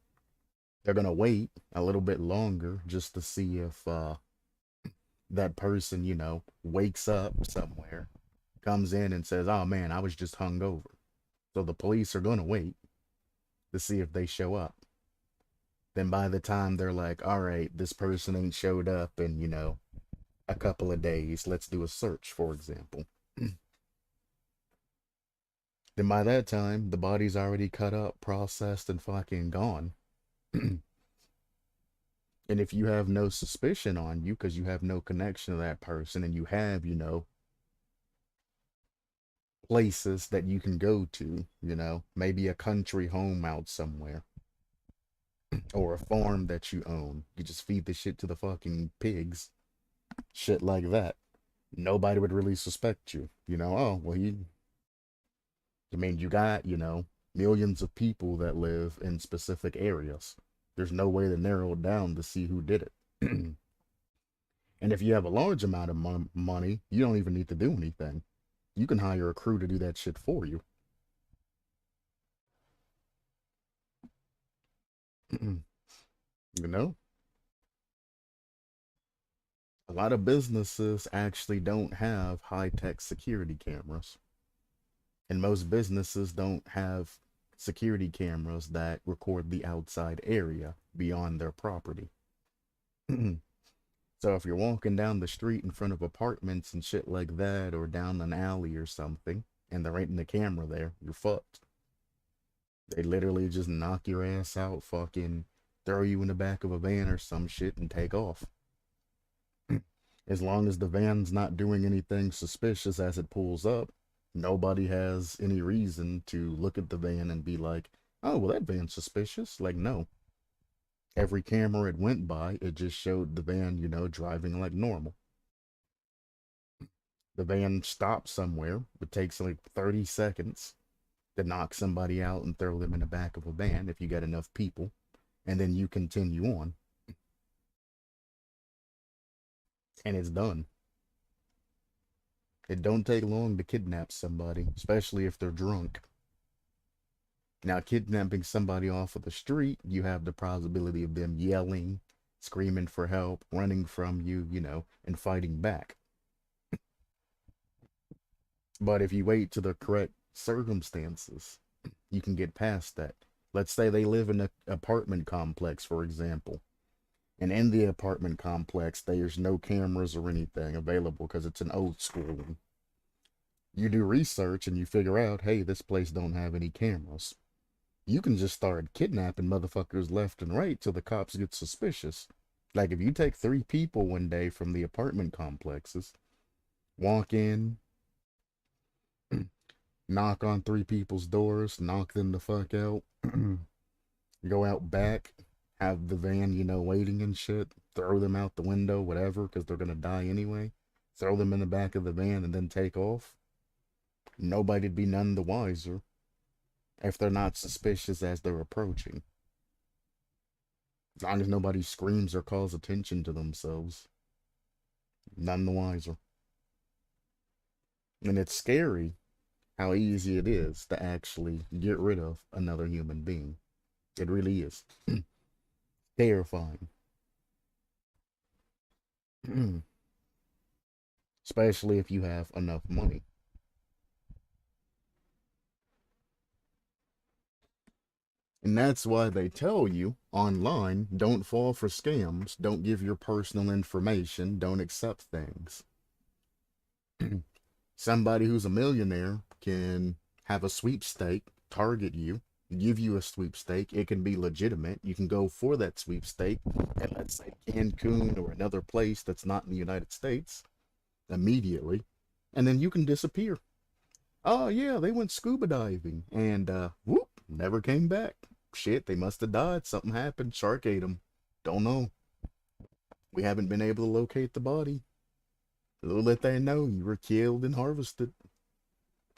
they're going to wait a little bit longer just to see if that person, wakes up somewhere, comes in and says, oh man, I was just hungover. So the police are going to wait to see if they show up. Then by the time they're like, all right, this person ain't showed up in, a couple of days, let's do a search, for example. Then by that time, the body's already cut up, processed, and fucking gone. And if you have no suspicion on you because you have no connection to that person, and you have, places that you can go to, maybe a country home out somewhere, or a farm that you own, you just feed the shit to the fucking pigs, shit like that. Nobody would really suspect you, oh, well, you got, millions of people that live in specific areas. There's no way to narrow it down to see who did it. And if you have a large amount of money, you don't even need to do anything. You can hire a crew to do that shit for you. You know? A lot of businesses actually don't have high-tech security cameras. And most businesses don't have security cameras that record the outside area beyond their property. So if you're walking down the street in front of apartments and shit like that, or down an alley or something, and there ain't the camera there, you're fucked. They literally just knock your ass out, fucking throw you in the back of a van or some shit and take off. As long as the van's not doing anything suspicious as it pulls up, nobody has any reason to look at the van and be like, oh, well, that van's suspicious. Like, no. Every camera it went by, it just showed the van, you know, driving like normal. The van stops somewhere. It takes like 30 seconds to knock somebody out and throw them in the back of a van if you got enough people. And then you continue on. And it's done. It don't take long to kidnap somebody, especially if they're drunk. Now, kidnapping somebody off of the street, you have the possibility of them yelling, screaming for help, running from you, you know, and fighting back. But if you wait to the correct circumstances, you can get past that. Let's say they live in an apartment complex, for example. And in the apartment complex, there's no cameras or anything available because it's an old school one. You do research and you figure out, hey, this place don't have any cameras. You can just start kidnapping motherfuckers left and right till the cops get suspicious. Like if you take 3 people one day from the apartment complexes, walk in, knock on 3 people's doors, knock them the fuck out, go out back, have the van, you know, waiting and shit, throw them out the window, whatever, because they're gonna die anyway, throw them in the back of the van and then take off. Nobody'd be none the wiser if they're not suspicious as they're approaching. As long as nobody screams or calls attention to themselves, none the wiser. And it's scary how easy it is to actually get rid of another human being. It really is. Terrifying. Especially if you have enough money. And that's why they tell you online, don't fall for scams, don't give your personal information, don't accept things. Somebody who's a millionaire can have a sweepstake, target you, give you a sweepstake. It can be legitimate. You can go for that sweepstake at, let's say, Cancun or another place that's not in the United States immediately, and then you can disappear. Oh yeah, they went scuba diving and whoop, never came back. Shit, they must have died. Something happened. Shark ate them. Don't know. We haven't been able to locate the body. Little that they know, you were killed and harvested.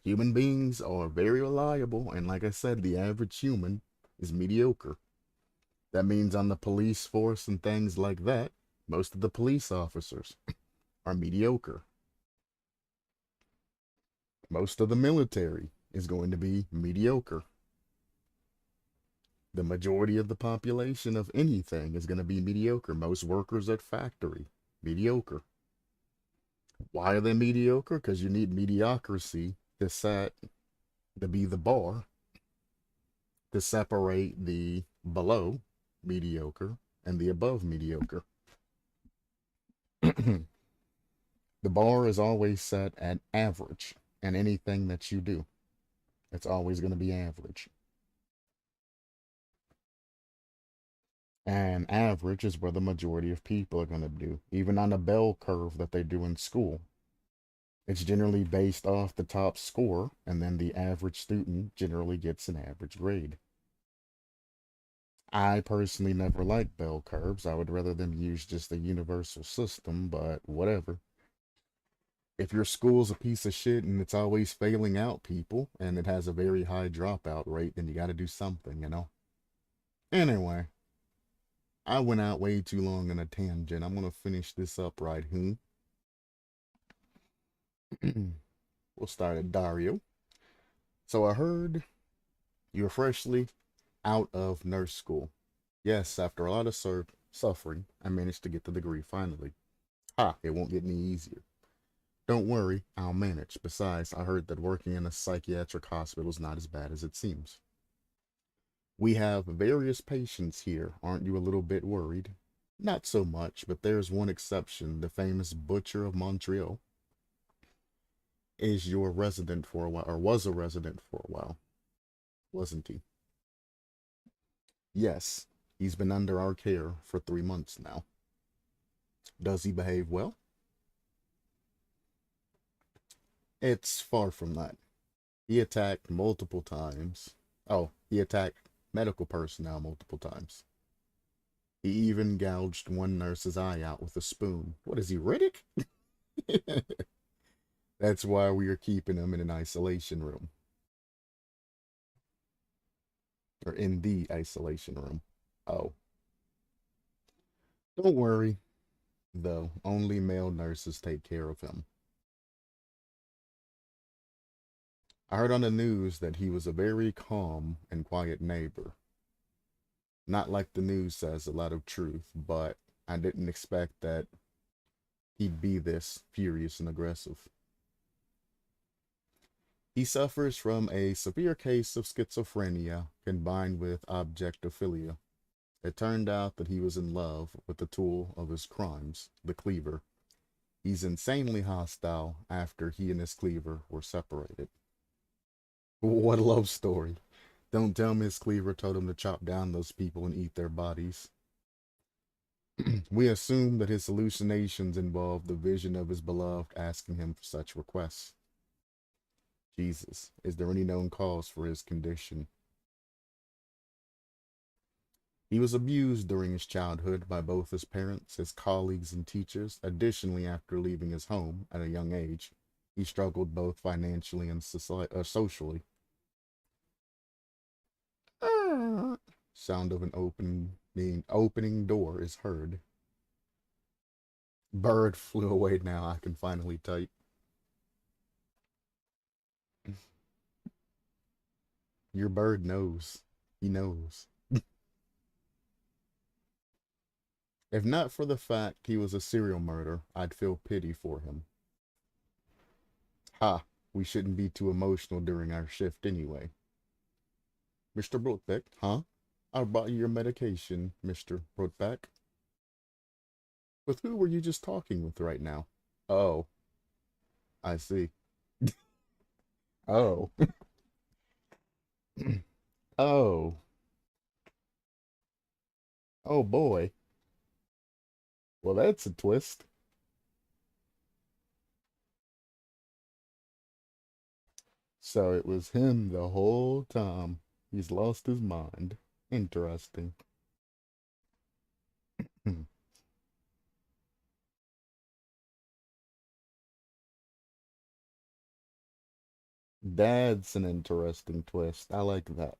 Human beings are very reliable, and like I said, the average human is mediocre. That means on the police force and things like that, most of the police officers are mediocre. Most of the military is going to be mediocre. The majority of the population of anything is going to be mediocre. Most workers at factory, mediocre. Why are they mediocre? Because you need mediocrity to be the bar to separate the below mediocre and the above mediocre. The bar is always set at average in anything that you do. It's always going to be average. And average is where the majority of people are going to do. Even on a bell curve that they do in school, it's generally based off the top score, and then the average student generally gets an average grade. I personally never liked bell curves. I would rather them use just a universal system, but whatever. If your school's a piece of shit and it's always failing out people, and it has a very high dropout rate, then you gotta do something, you know? Anyway. I went out way too long on a tangent. I'm gonna finish this up right here. We'll start at Dario. So I heard you're freshly out of nurse school. Yes, after a lot of suffering, I managed to get the degree finally. Ha, it won't get any easier. Don't worry, I'll manage. Besides, I heard that working in a psychiatric hospital is not as bad as it seems. We have various patients here. Aren't you a little bit worried? Not so much, but there's one exception. The famous Butcher of Montreal is your resident for a while, or was a resident for a while, wasn't he? Yes, he's been under our care for 3 months now. Does he behave well? It's far from that. He attacked multiple times. Oh, he attacked medical personnel multiple times. He even gouged one nurse's eye out with a spoon. What is he, Riddick? That's why we are keeping him in an isolation room. Or in the isolation room. Oh. Don't worry, though. Only male nurses take care of him. I heard on the news that he was a very calm and quiet neighbor. Not like the news says a lot of truth, but I didn't expect that he'd be this furious and aggressive. He suffers from a severe case of schizophrenia combined with objectophilia. It turned out that he was in love with the tool of his crimes, the cleaver. He's insanely hostile after he and his cleaver were separated. What a love story. Don't tell me his cleaver told him to chop down those people and eat their bodies. We assume that his hallucinations involved the vision of his beloved asking him for such requests. Jesus, is there any known cause for his condition? He was abused during his childhood by both his parents, his colleagues, and teachers. Additionally, after leaving his home at a young age, he struggled both financially and socially. Sound of an opening door is heard. Bird flew away now. I can finally type. Your bird knows. He knows. If not for the fact he was a serial murderer, I'd feel pity for him. Ha, we shouldn't be too emotional during our shift anyway. Mr. Broadbeck, huh? I brought you your medication, Mr. Broadbeck. With who were you just talking with right now? Oh, I see. Oh. Oh. Oh boy. Well, that's a twist. So it was him the whole time. He's lost his mind. Interesting. That's an interesting twist. I like that.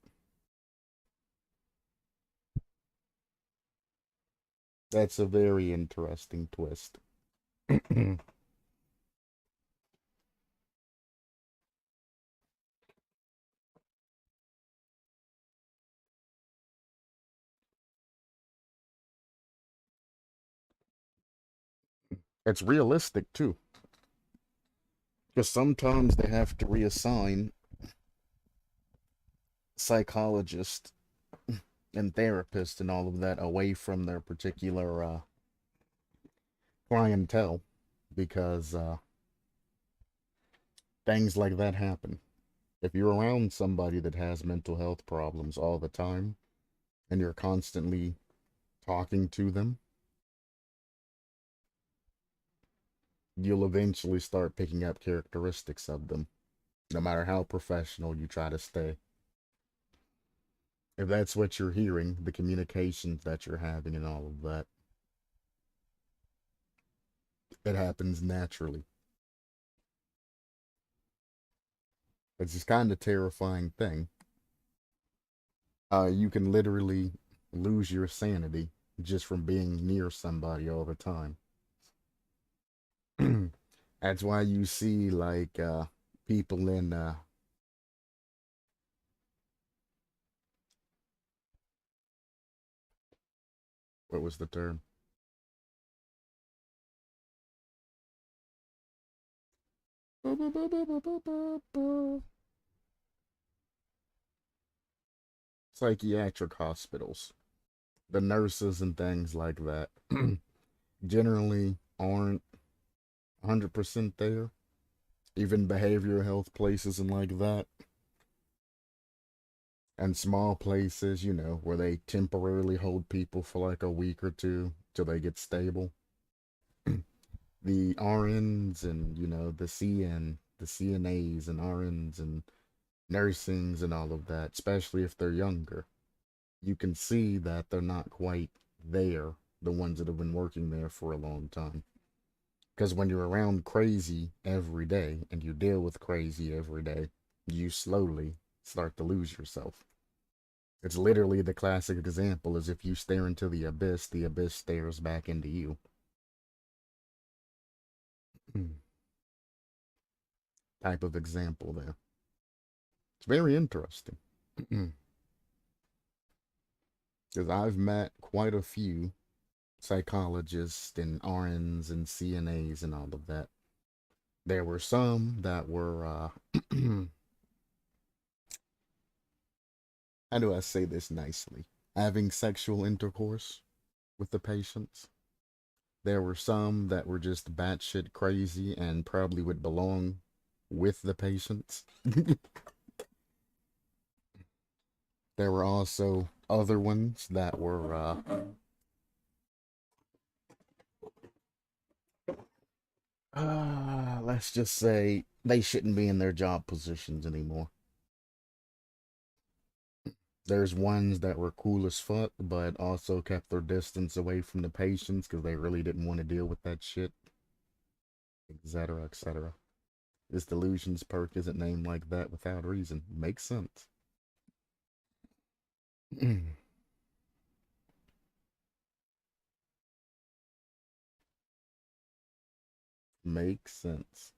That's a very interesting twist. It's realistic too. Because sometimes they have to reassign psychologists and therapists and all of that away from their particular clientele because things like that happen. If you're around somebody that has mental health problems all the time and you're constantly talking to them, you'll eventually start picking up characteristics of them, no matter how professional you try to stay. If that's what you're hearing, the communications that you're having and all of that, it happens naturally. It's just kind of terrifying thing. You can literally lose your sanity just from being near somebody all the time. That's why you see like people in what was the term? Psychiatric hospitals. The nurses and things like that generally aren't 100% there. Even behavioral health places and like that. And small places, you know, where they temporarily hold people for like a week or two till they get stable. The RNs and, you know, the CNAs and RNs and nursings and all of that, especially if they're younger, you can see that they're not quite there, the ones that have been working there for a long time. Because when you're around crazy every day and you deal with crazy every day, you slowly start to lose yourself. It's literally the classic example is if you stare into the abyss stares back into you. Type of example there. It's very interesting. Because I've met quite a few psychologists and RNs and CNAs and all of that. There were some that were, how do I say this nicely? Having sexual intercourse with the patients. There were some that were just batshit crazy and probably would belong with the patients. There were also other ones that were, let's just say they shouldn't be in their job positions anymore. There's ones that were cool as fuck, but also kept their distance away from the patients because they really didn't want to deal with that shit, etc., etc. This delusions perk isn't named like that without reason. Makes sense. Makes sense.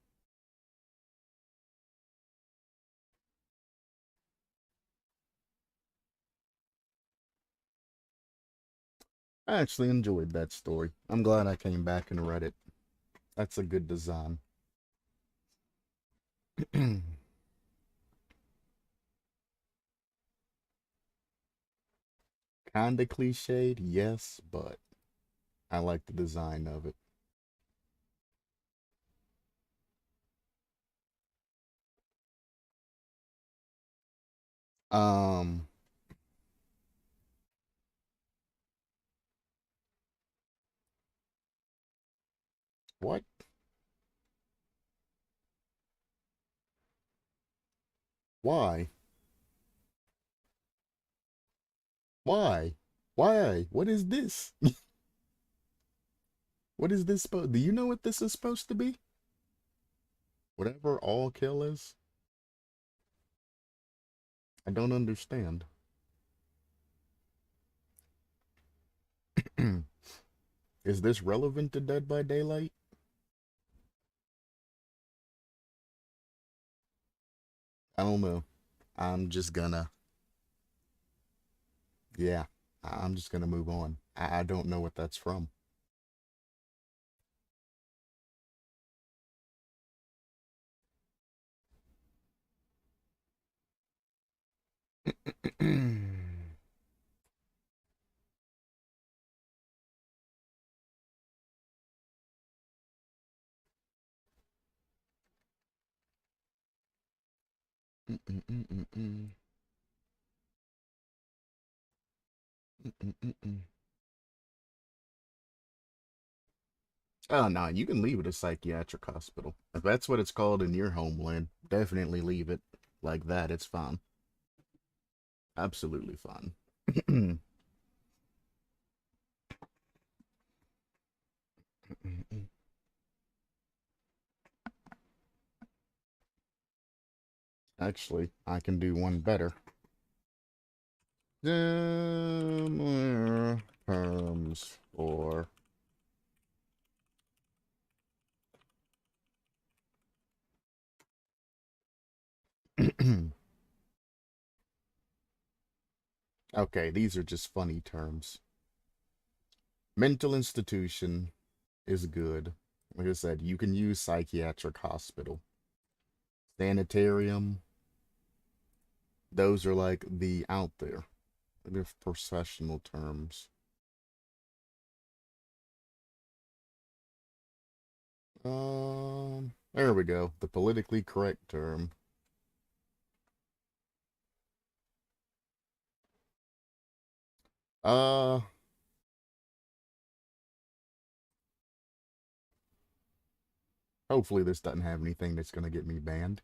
I actually enjoyed that story. I'm glad I came back and read it. That's a good design. Kinda cliched, yes, but I like the design of it. Um, what? Why? Why? Why? What is this? What is this supposed? Do you know what this is supposed to be? Whatever all kill is? I don't understand. Is this relevant to Dead by Daylight? I don't know. I'm just gonna, yeah, I'm just gonna move on. I don't know what that's from. Oh no, you can leave it a psychiatric hospital. If that's what it's called in your homeland, definitely leave it like that. It's fine. Absolutely fine. Actually, I can do one better. terms for okay, these are just funny terms. Mental institution is good. Like I said, you can use psychiatric hospital. Sanitarium, those are like the out there. They're professional terms. There we go. The politically correct term. Uh, Hopefully this doesn't have anything that's gonna get me banned.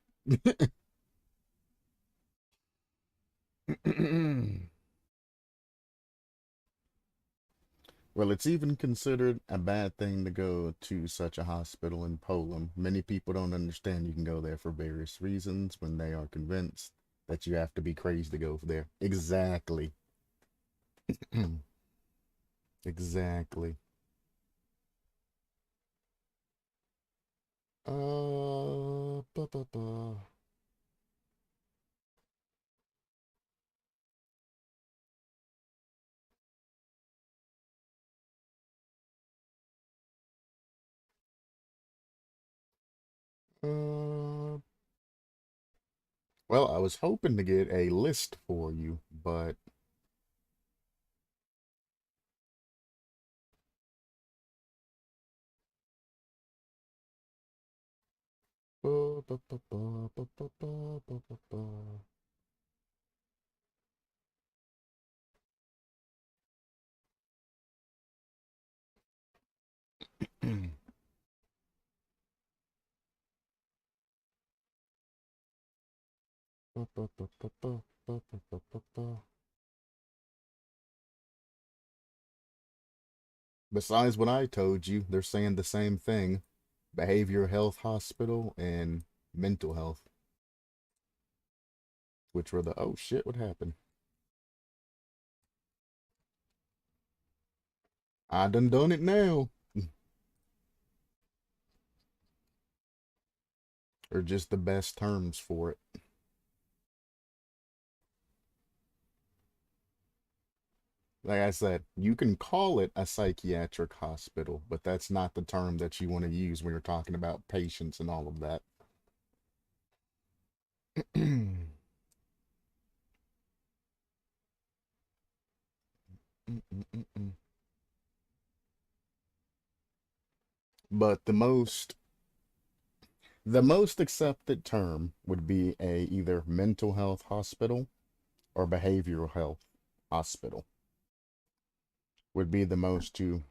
Well, it's even considered a bad thing to go to such a hospital in Poland. Many people don't understand you can go there for various reasons when they are convinced that you have to be crazy to go there. Exactly. Exactly. Ba, ba, ba. Uh, well, I was hoping to get a list for you, but ba, ba, ba, ba, ba, ba, ba, ba, ba, ba. Ba, ba, ba, ba, ba, ba, ba, ba, ba, ba. Besides what I told you, they're saying the same thing. Behavioral health hospital and mental health, which were the oh shit, what happened? I done it now. Or just the best terms for it. Like I said, you can call it a psychiatric hospital, but that's not the term that you want to use when you're talking about patients and all of that. But the most accepted term would be a either mental health hospital or behavioral health hospital would be the most two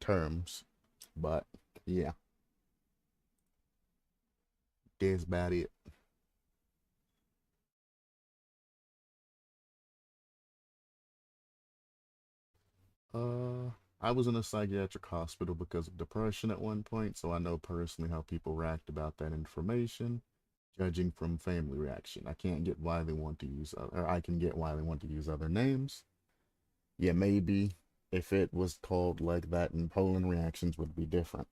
terms. But yeah, that's about it. Uh, I was in a psychiatric hospital because of depression at one point, so I know personally how people react about that information, judging from family reaction. I can't get why they want to use, or I can get why they want to use other names. Yeah, maybe if it was called like that in Poland, reactions would be different.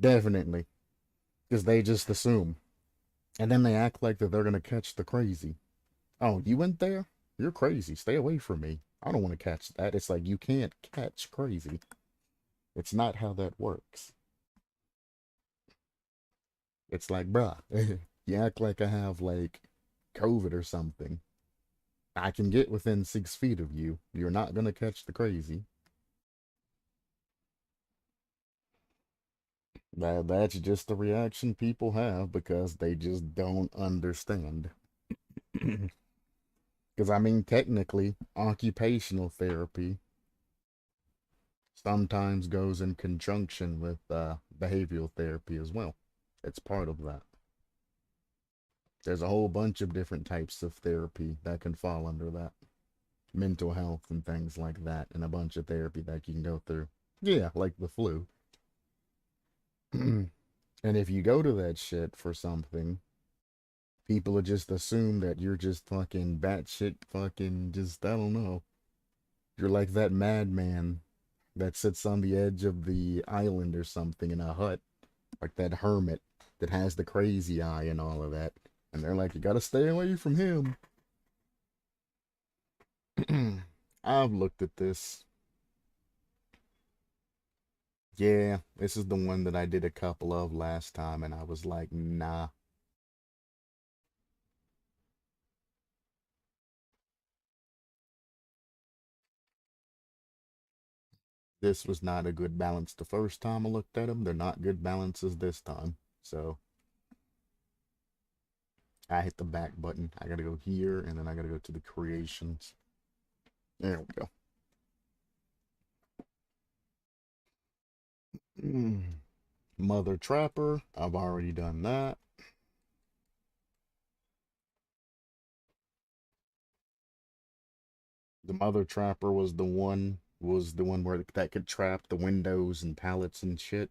Definitely, because they just assume. And then they act like that they're going to catch the crazy. Oh, you went there? You're crazy. Stay away from me. I don't want to catch that. It's like you can't catch crazy. It's not how that works. It's like, bruh, you act like I have like COVID or something. I can get within 6 feet of you. You're not gonna catch the crazy. That's just the reaction people have because they just don't understand. Because I mean, technically, occupational therapy sometimes goes in conjunction with behavioral therapy as well. It's part of that. There's a whole bunch of different types of therapy that can fall under that. Mental health and things like that, and a bunch of therapy that you can go through. Yeah, like the flu. And if you go to that shit for something, people will just assume that you're just fucking batshit fucking just, I don't know. You're like that madman that sits on the edge of the island or something in a hut, like that hermit that has the crazy eye and all of that. And they're like, you gotta stay away from him. I've looked at this. Yeah, this is the one that I did a couple of last time, and I was like, nah. This was not a good balance the first time I looked at them. They're not good balances this time. So I hit the back button. I gotta go here, and then I gotta go to the creations. There we go. Mother Trapper, I've already done that. The Mother Trapper was the one where that could trap the windows and pallets and shit.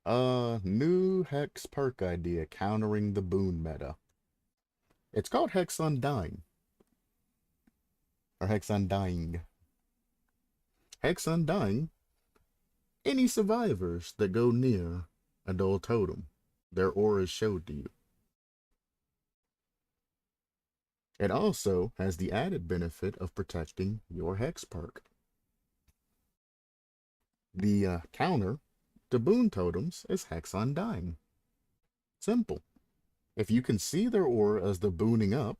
New Hex perk idea, countering the boon meta. It's called Hex Undying. Or Hex Undying. Hex Undying. Any survivors that go near a dull totem, their aura is showed to you. It also has the added benefit of protecting your Hex perk. The counter to boon totems is Hex Undying. Simple. If you can see their aura as they're booning up,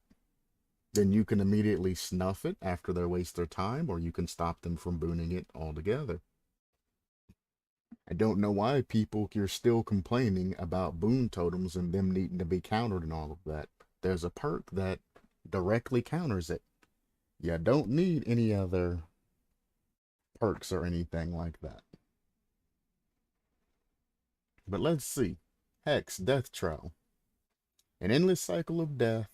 then you can immediately snuff it after they waste their time, or you can stop them from booning it altogether. I don't know why you're still complaining about boon totems and them needing to be countered and all of that. There's a perk that directly counters it. You don't need any other perks or anything like that. But let's see. Hex Death Trial. An endless cycle of death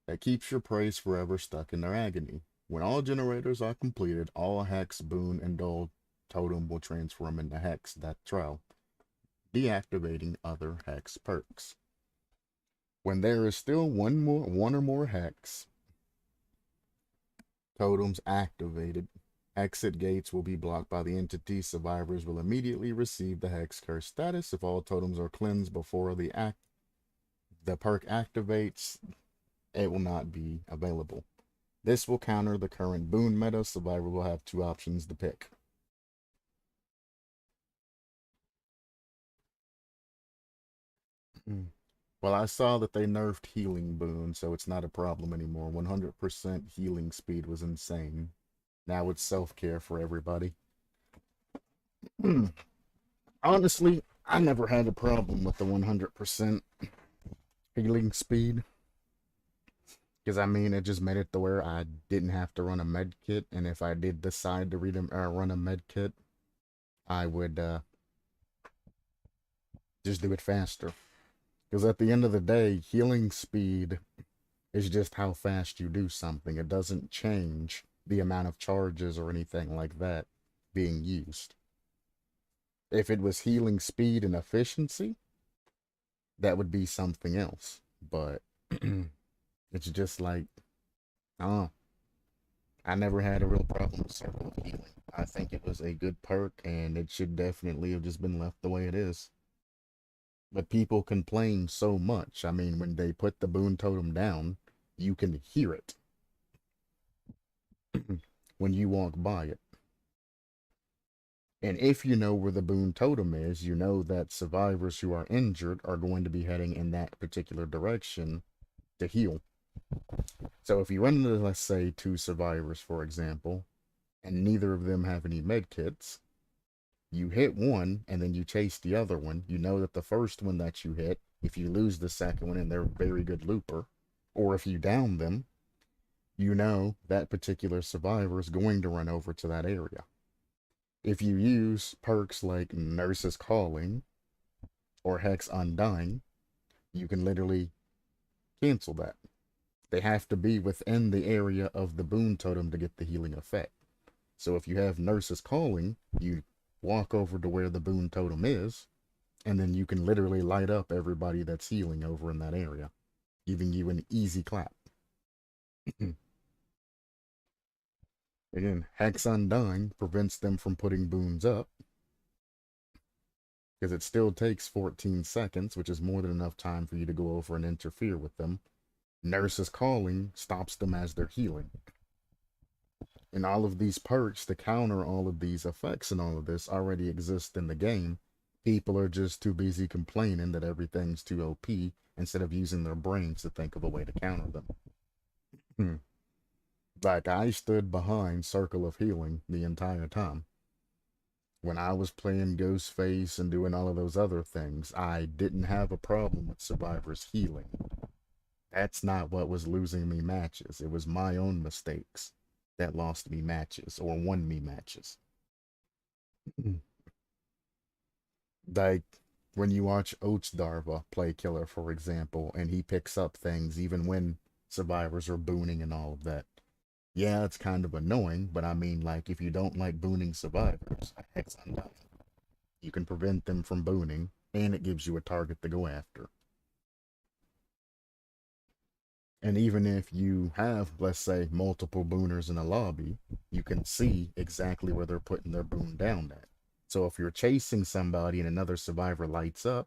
that keeps your praise forever stuck in their agony. When all generators are completed, all Hex, Boon, and Dull totem will transform into Hex Death Trial, deactivating other Hex perks. When there is still one or more Hex totems activated, exit gates will be blocked by the entity. Survivors will immediately receive the Hex Curse status. If all totems are cleansed before the perk activates, it will not be available. This will counter the current boon meta. Survivor will have two options to pick. Well, I saw that they nerfed healing boon, so it's not a problem anymore. 100% healing speed was insane. Now it's self-care for everybody. Honestly, I never had a problem with the 100% healing speed. Because, I mean, it just made it to where I didn't have to run a med kit, and if I did decide to run a med kit, I would just do it faster. Because at the end of the day, healing speed is just how fast you do something. It doesn't change the amount of charges or anything like that being used. If it was healing speed and efficiency, that would be something else. But it's just like, oh, I never had a real problem with Circle of Healing. I think it was a good perk, and it should definitely have just been left the way it is. But people complain so much. I mean, when they put the boon totem down, you can hear it when you walk by it. And if you know where the boon totem is, you know that survivors who are injured are going to be heading in that particular direction to heal. So if you run into, let's say, two survivors, for example, and neither of them have any med kits, you hit one and then you chase the other one. You know that the first one that you hit, if you lose the second one and they're a very good looper, or if you down them, you know that particular survivor is going to run over to that area. If you use perks like Nurse's Calling or Hex Undying, you can literally cancel that. They have to be within the area of the boon totem to get the healing effect. So if you have Nurse's Calling, you walk over to where the boon totem is, and then you can literally light up everybody that's healing over in that area, giving you an easy clap. Again, Hex Undying prevents them from putting boons up, because it still takes 14 seconds, which is more than enough time for you to go over and interfere with them. Nurse's Calling stops them as they're healing. And all of these perks to counter all of these effects and all of this already exist in the game. People are just too busy complaining that everything's too OP instead of using their brains to think of a way to counter them. Like, I stood behind Circle of Healing the entire time. When I was playing Ghostface and doing all of those other things, I didn't have a problem with survivors healing. That's not what was losing me matches. It was my own mistakes that lost me matches or won me matches. Like, when you watch Darva play Killer, for example, and he picks up things even when survivors are booning and all of that. Yeah, it's kind of annoying, but I mean, like, if you don't like booning survivors, Hex Undying, you can prevent them from booning, and it gives you a target to go after. And even if you have, let's say, multiple booners in a lobby, you can see exactly where they're putting their boon down at. So if you're chasing somebody and another survivor lights up,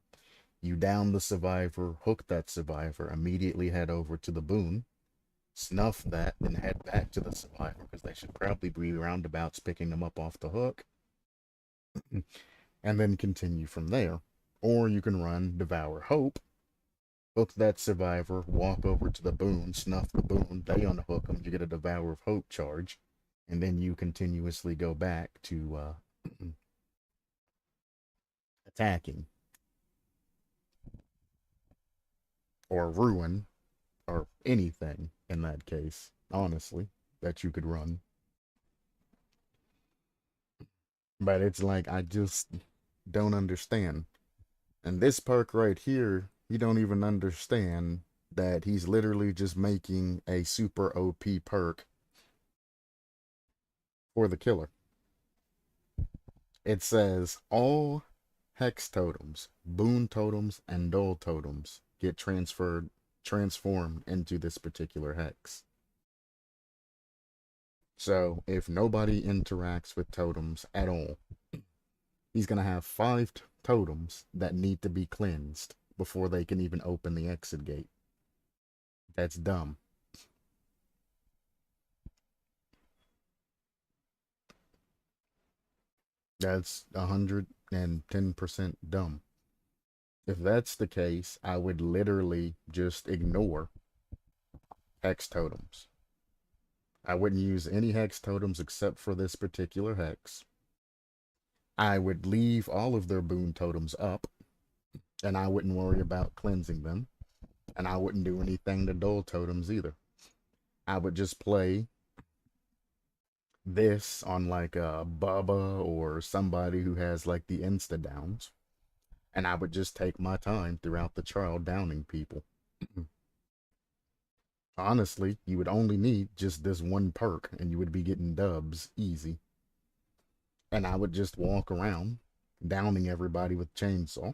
you down the survivor, hook that survivor, immediately head over to the boon, snuff that, then head back to the survivor, because they should probably be roundabouts picking them up off the hook, and then continue from there. Or you can run Devour Hope, hook that survivor, walk over to the boon, snuff the boon, they unhook them, you get a Devour of Hope charge, and then you continuously go back to attacking. Or ruin, or anything in that case, honestly, that you could run. But it's like, I just don't understand. And this perk right here, you don't even understand that he's literally just making a super OP perk for the killer. It says all hex totems, boon totems, and dull totems get transformed into this particular hex. So if nobody interacts with totems at all, he's going to have 5 totems that need to be cleansed before they can even open the exit gate. That's dumb. That's 110% dumb. If that's the case, I would literally just ignore hex totems. I wouldn't use any hex totems except for this particular hex. I would leave all of their boon totems up, and I wouldn't worry about cleansing them. And I wouldn't do anything to dull totems either. I would just play this on like a Bubba or somebody who has like the insta downs, and I would just take my time throughout the trial downing people. Honestly, you would only need just this one perk and you would be getting dubs easy. And I would just walk around downing everybody with chainsaw,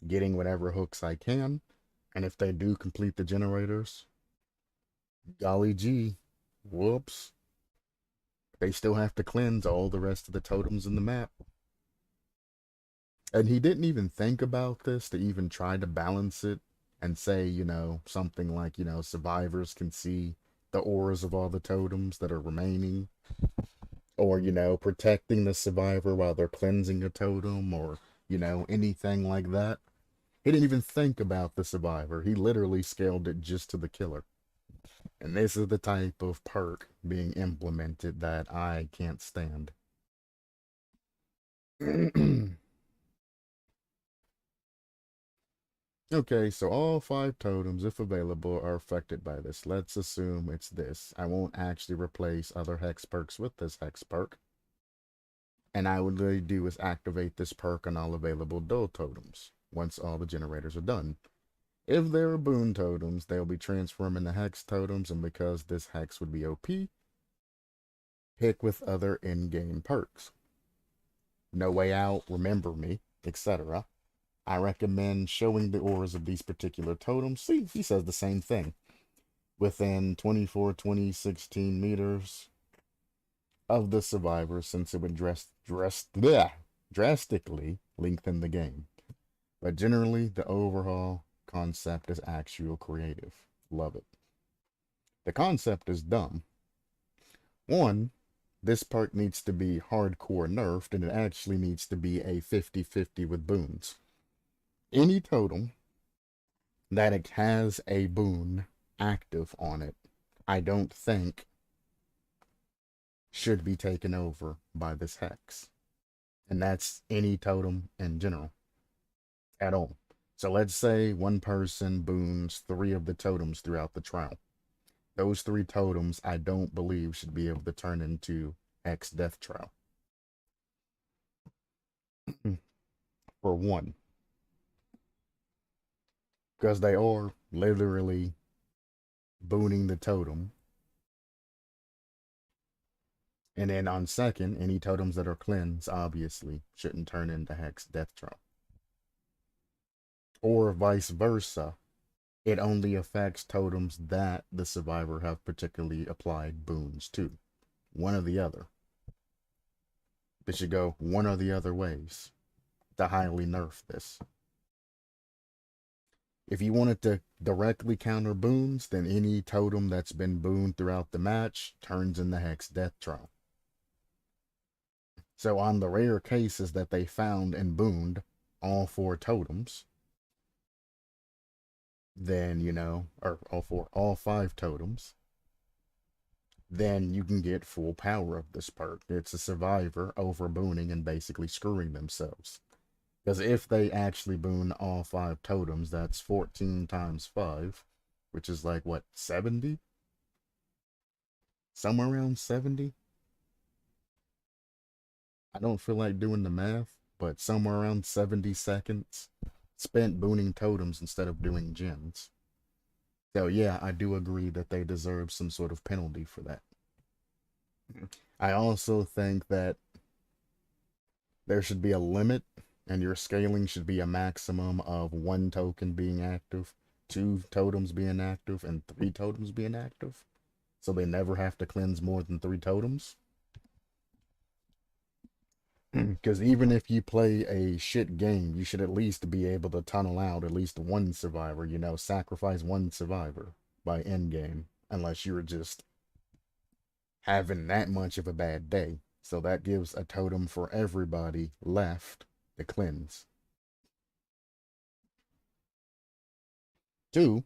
getting whatever hooks I can, and if they do complete the generators, golly gee, whoops, they still have to cleanse all the rest of the totems in the map. And he didn't even think about this to even try to balance it and say, you know, something like, you know, survivors can see the auras of all the totems that are remaining. Or, you know, protecting the survivor while they're cleansing a totem, or, you know, anything like that. He didn't even think about the survivor. He literally scaled it just to the killer. And this is the type of perk being implemented that I can't stand. Okay, so all 5 totems, if available, are affected by this. Let's assume it's this. I won't actually replace other hex perks with this hex perk. And I would really do is activate this perk on all available dull totems once all the generators are done. If there are boon totems, they'll be transformed into hex totems, and because this hex would be OP, pick with other in-game perks. No Way Out, Remember Me, etc. I recommend showing the auras of these particular totems. See, he says the same thing. Within 24, 20, 16 meters, of the survivors, since it would drastically lengthen the game. But generally, the overall concept is actual creative. Love it. The concept is dumb. One, this part needs to be hardcore nerfed, and it actually needs to be a 50-50 with boons. Any totem that it has a boon active on it, I don't think should be taken over by this hex. And that's any totem in general. At all. So let's say one person boons 3 of the totems throughout the trial. Those 3 totems I don't believe should be able to turn into X death trial. For one. Because they are literally booning the totem. And then on second, any totems that are cleansed obviously shouldn't turn into Hex death trial. Or vice versa. It only affects totems that the survivor have particularly applied boons to. One or the other. They should go one or the other ways to highly nerf this. If you wanted to directly counter boons, then any totem that's been booned throughout the match turns into Hex death trial. So on the rare cases that they found and booned all 4 totems, then, you know, or all 5 totems, then you can get full power of this perk. It's a survivor over booning and basically screwing themselves. Because if they actually boon all 5 totems, that's 14 times 5, which is like, what, 70? Somewhere around 70? I don't feel like doing the math, but somewhere around 70 seconds spent booning totems instead of doing gens. So yeah, I do agree that they deserve some sort of penalty for that. I also think that there should be a limit, and your scaling should be a maximum of 1 token being active, 2 totems being active, and 3 totems being active. So they never have to cleanse more than 3 totems. Because even if you play a shit game, you should at least be able to tunnel out at least 1 survivor, you know, sacrifice 1 survivor by end game, unless you're just having that much of a bad day. So that gives a totem for everybody left to cleanse. 2,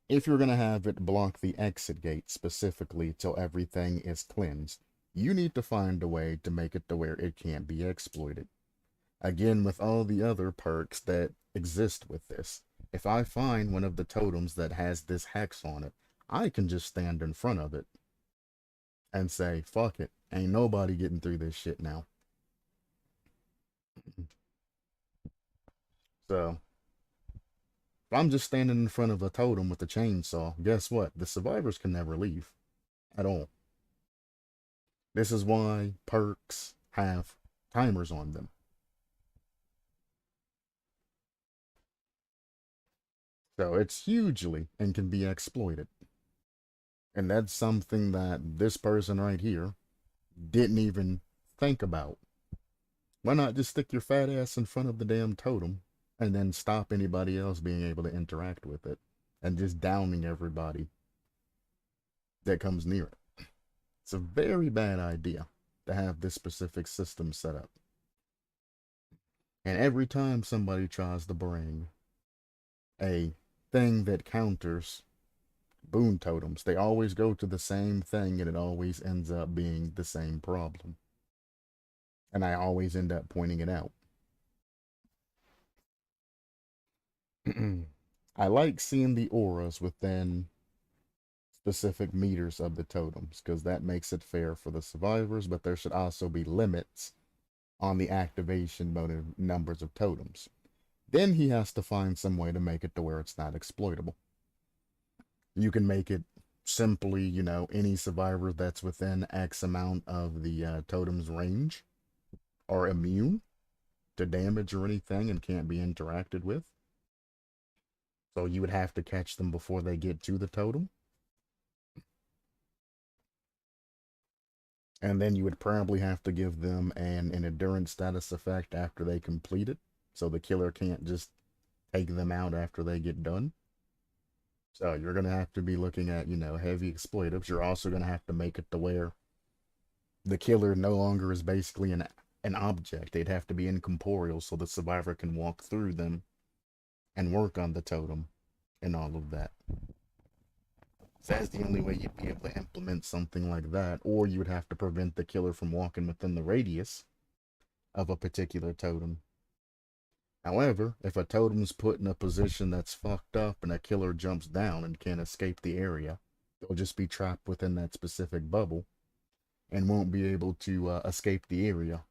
if you're going to have it block the exit gate specifically till everything is cleansed, you need to find a way to make it to where it can't be exploited. Again, with all the other perks that exist with this, if I find one of the totems that has this hex on it, I can just stand in front of it and say, fuck it, ain't nobody getting through this shit now. So, if I'm just standing in front of a totem with a chainsaw, guess what? The survivors can never leave at all. This is why perks have timers on them. So it's hugely and can be exploited. And that's something that this person right here didn't even think about. Why not just stick your fat ass in front of the damn totem and then stop anybody else being able to interact with it and just downing everybody that comes near it? It's a very bad idea to have this specific system set up. And every time somebody tries to bring a thing that counters boon totems, they always go to the same thing, and it always ends up being the same problem. And I always end up pointing it out. I like seeing the auras within specific meters of the totems, because that makes it fair for the survivors, but there should also be limits on the activation numbers of totems. Then he has to find some way to make it to where it's not exploitable. You can make it simply, you know, any survivor that's within X amount of the totem's range are immune to damage or anything and can't be interacted with. So you would have to catch them before they get to the totem. And then you would probably have to give them an endurance status effect after they complete it. So the killer can't just take them out after they get done. So you're going to have to be looking at, heavy explosives. You're also going to have to make it to where the killer no longer is basically an object. They'd have to be incorporeal so the survivor can walk through them and work on the totem and all of that. So that's the only way you'd be able to implement something like that, or you would have to prevent the killer from walking within the radius of a particular totem. However, if a totem's put in a position that's fucked up and a killer jumps down and can't escape the area, they'll just be trapped within that specific bubble and won't be able to escape the area.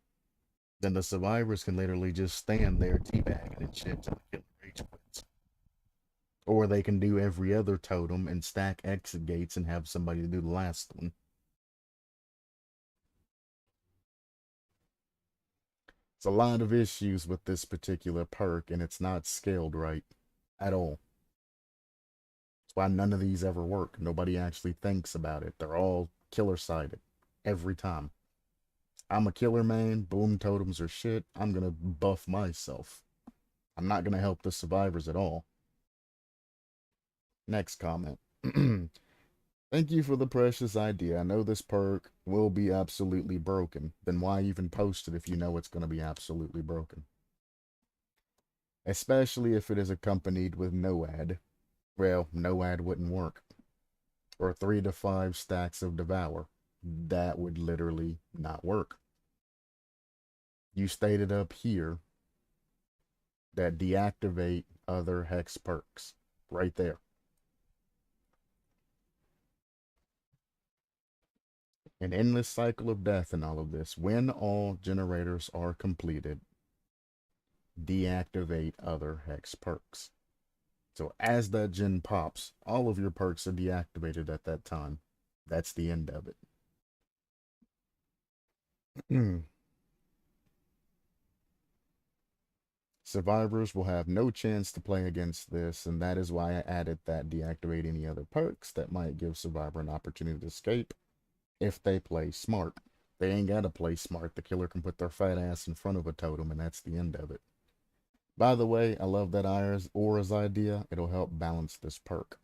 Then the survivors can literally just stand there teabagging and shit till the killer rage quits. Or they can do every other totem and stack exit gates and have somebody do the last one. It's a lot of issues with this particular perk, and it's not scaled right at all. That's why none of these ever work. Nobody actually thinks about it. They're all killer-sided every time. I'm a killer, man. Boom, totems are shit. I'm gonna buff myself. I'm not gonna help the survivors at all. Next comment. Thank you for the precious idea. I know this perk will be absolutely broken. Then why even post it if you know it's going to be absolutely broken? Especially if it is accompanied with no ad. Well, no ad wouldn't work. Or 3 to 5 stacks of Devour. That would literally not work. You stated up here that deactivate other hex perks. Right there. An endless cycle of death in all of this. When all generators are completed, deactivate other hex perks. So as that gen pops, all of your perks are deactivated at that time. That's the end of it. Survivors will have no chance to play against this, and that is why I added that deactivate any other perks that might give Survivor an opportunity to escape if they play smart. They ain't gotta play smart. The killer can put their fat ass in front of a totem, and that's the end of it. By the way, I love that Aura's idea. It'll help balance this perk.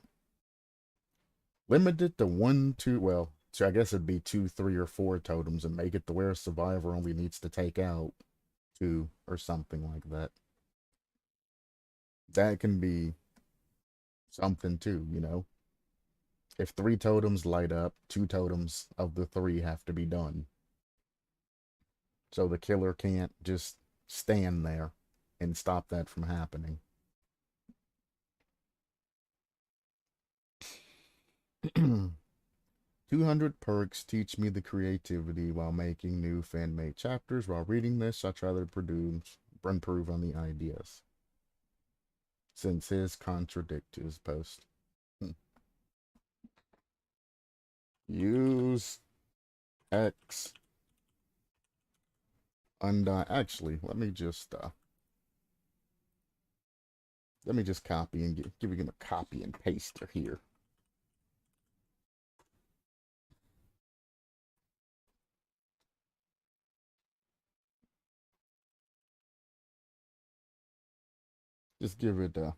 Limit it to 1, 2, well, so I guess it'd be 2, 3, or 4 totems, and make it to where a survivor only needs to take out 2 or something like that. That can be something too, If 3 totems light up, 2 totems of the 3 have to be done. So the killer can't just stand there and stop that from happening. 200 perks teach me the creativity while making new fan-made chapters. While reading this, I try to improve on the ideas. Since his contradict his post. Use X actually, let me just copy and give him a copy and paste here. Just give it a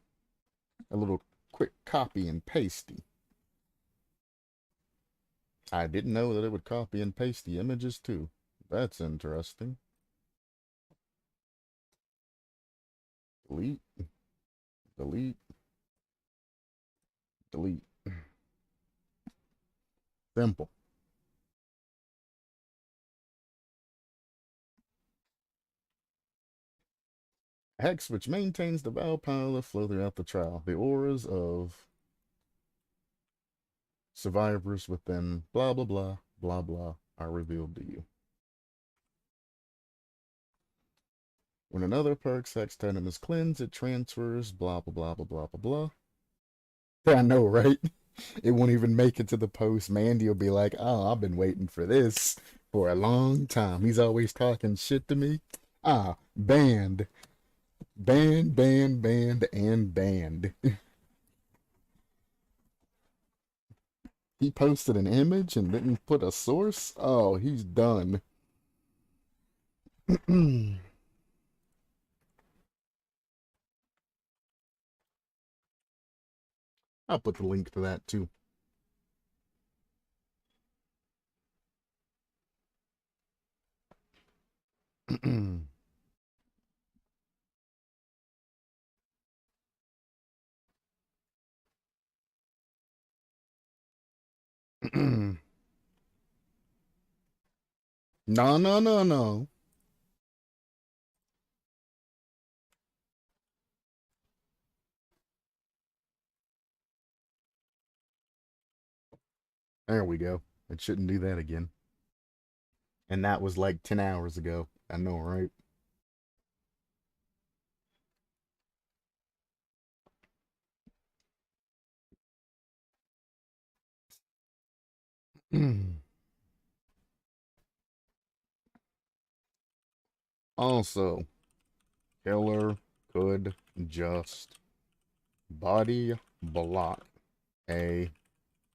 little quick copy and pasty. I didn't know that it would copy and paste the images too. That's interesting. Delete. Delete. Delete. Simple. Hex which maintains the Val power to flow throughout the trial. The auras of survivors within blah blah blah blah blah are revealed to you. When another perk's hex totem is cleansed, it transfers blah blah blah blah blah blah blah. Yeah, I know, right? It won't even make it to the post. Mandy will be like, oh, I've been waiting for this for a long time. He's always talking shit to me. Banned. Banned, banned, banned, and banned. He posted an image and didn't put a source? Oh, he's done. I'll put the link to that too. No, no, no, no. There we go. It shouldn't do that again. And that was like 10 hours ago. I know, right? Also, killer could just body block a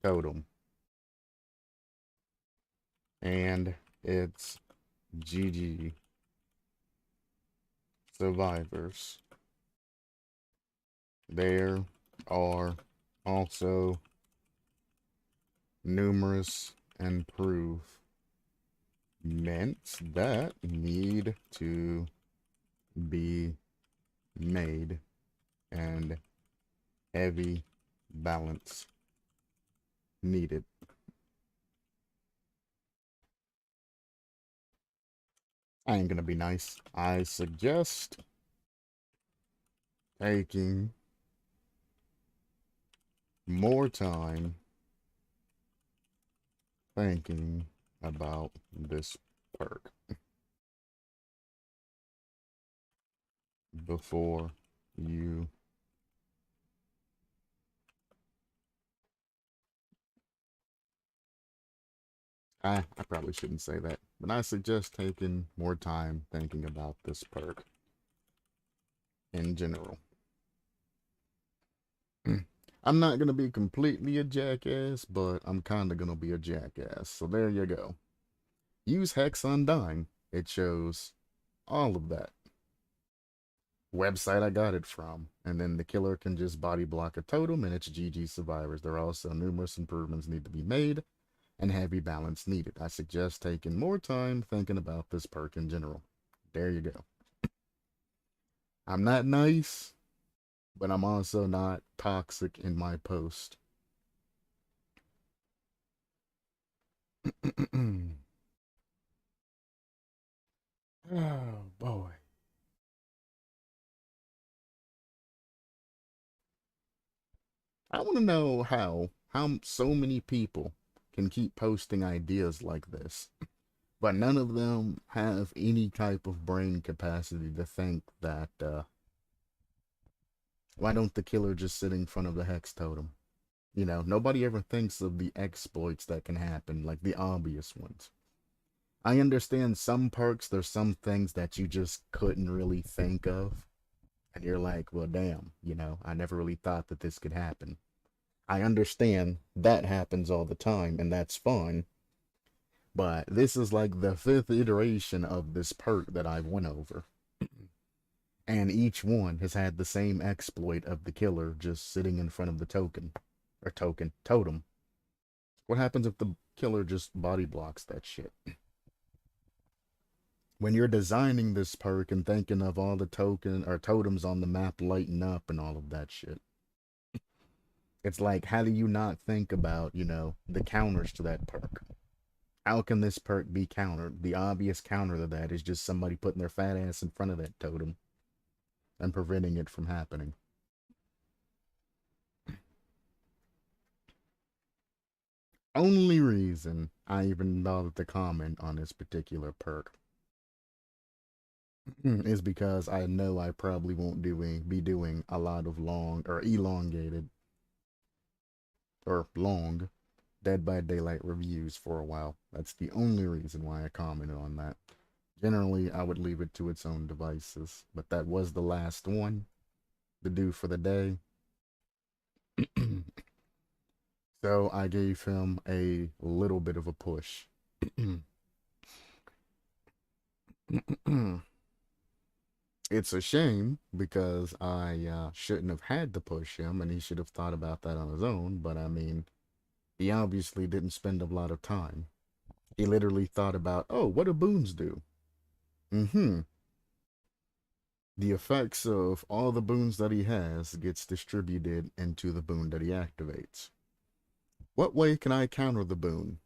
totem. And it's GG survivors. There are also numerous improvements that need to be made and heavy balance needed. I ain't gonna be nice. I suggest taking more time thinking about this perk before you I probably shouldn't say that, but I suggest taking more time thinking about this perk in general. I'm not going to be completely a jackass, but I'm kind of going to be a jackass. So there you go. Use Hex Undying. It shows all of that. Website I got it from. And then the killer can just body block a totem and it's GG survivors. There are also numerous improvements need to be made and heavy balance needed. I suggest taking more time thinking about this perk in general. There you go. I'm not nice, but I'm also not toxic in my post. Oh boy. I want to know how so many people can keep posting ideas like this, but none of them have any type of brain capacity to think that why don't the killer just sit in front of the hex totem? You know, nobody ever thinks of the exploits that can happen, like the obvious ones. I understand some perks, there's some things that you just couldn't really think of. And you're like, well, damn, you know, I never really thought that this could happen. I understand that happens all the time, and that's fine. But this is like the 5th iteration of this perk that I've went over. And each one has had the same exploit of the killer just sitting in front of the totem. What happens if the killer just body blocks that shit? When you're designing this perk and thinking of all the totems on the map lighting up and all of that shit, it's like, how do you not think about, you know, the counters to that perk? How can this perk be countered? The obvious counter to that is just somebody putting their fat ass in front of that totem and preventing it from happening. Only reason I even bothered to comment on this particular perk is because I know I probably won't be doing a lot of long or elongated or long Dead by Daylight reviews for a while. That's the only reason why I commented on that. Generally, I would leave it to its own devices, but that was the last one to do for the day. So I gave him a little bit of a push. It's a shame because I shouldn't have had to push him and he should have thought about that on his own. But I mean, he obviously didn't spend a lot of time. He literally thought about, oh, what do boons do? Mm-hmm. The effects of all the boons that he has gets distributed into the boon that he activates. What way can I counter the boon?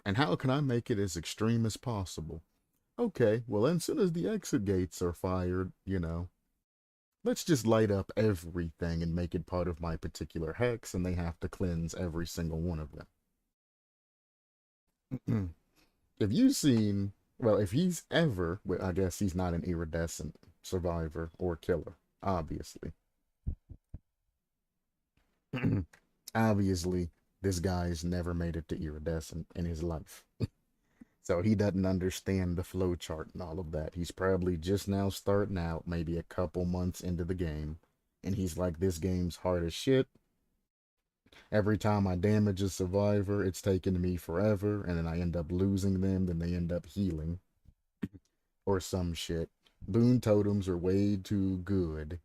And how can I make it as extreme as possible? Okay, well, as soon as the exit gates are fired, let's just light up everything and make it part of my particular hex, and they have to cleanse every single one of them. If you've seen, well, if he's ever, well, I guess he's not an iridescent survivor or killer, obviously. Obviously, this guy's never made it to iridescent in his life. So he doesn't understand the flow chart and all of that. He's probably just now starting out, maybe a couple months into the game. And he's like, this game's hard as shit. Every time I damage a survivor, it's taking me forever. And then I end up losing them. Then they end up healing. Or some shit. Boon totems are way too good.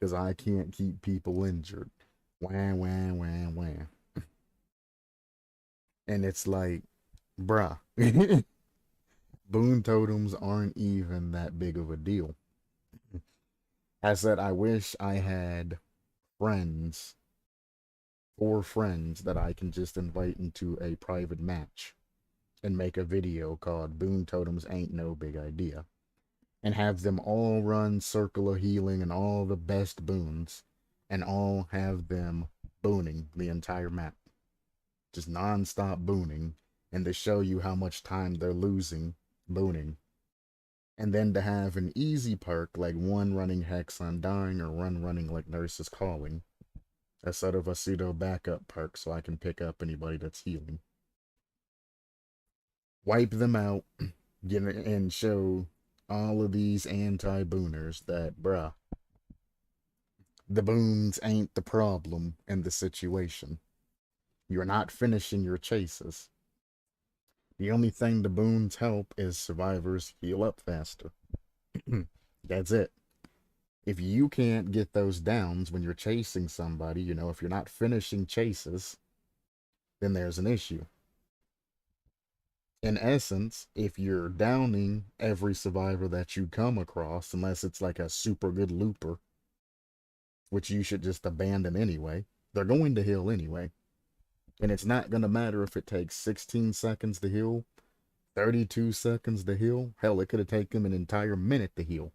Because I can't keep people injured. Wah, wah, wah, wah. And it's like, bruh. Boon totems aren't even that big of a deal. I said, I wish I had friends, 4 friends that I can just invite into a private match and make a video called Boon Totems Ain't No Big Idea and have them all run Circle of Healing and all the best boons and all have them booning the entire map. Just non-stop booning and to show you how much time they're losing booning. And then to have an easy perk like one running Hex Undying or one running like Nurse's Calling, as sort of a pseudo backup perk so I can pick up anybody that's healing. Wipe them out, and show all of these anti-booners that, bruh, the boons ain't the problem in the situation. You're not finishing your chases. The only thing the boons help is survivors heal up faster. That's it. If you can't get those downs when you're chasing somebody, if you're not finishing chases, then there's an issue. In essence, if you're downing every survivor that you come across, unless it's like a super good looper, which you should just abandon anyway, they're going to heal anyway. And it's not going to matter if it takes 16 seconds to heal, 32 seconds to heal. Hell, it could have taken them an entire minute to heal.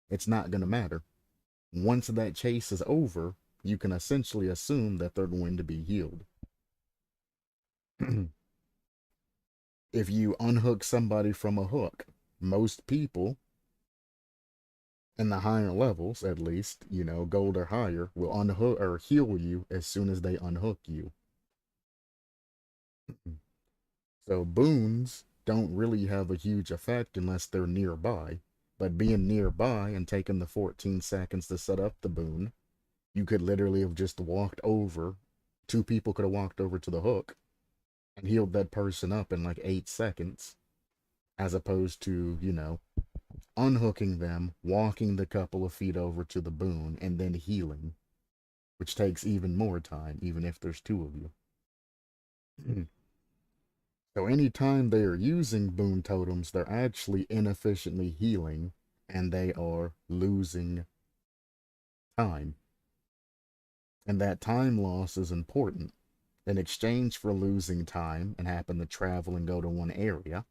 It's not going to matter. Once that chase is over, you can essentially assume that they're going to be healed. If you unhook somebody from a hook, most people in the higher levels, at least, gold or higher, will unhook or heal you as soon as they unhook you. So boons don't really have a huge effect unless they're nearby. But being nearby and taking the 14 seconds to set up the boon, you could literally have just walked over. 2 people could have walked over to the hook and healed that person up in like 8 seconds. As opposed to, unhooking them, walking the couple of feet over to the boon, and then healing. Which takes even more time, even if there's 2 of you. So anytime they are using boon totems, they're actually inefficiently healing, and they are losing time. And that time loss is important. In exchange for losing time and having to travel and go to one area,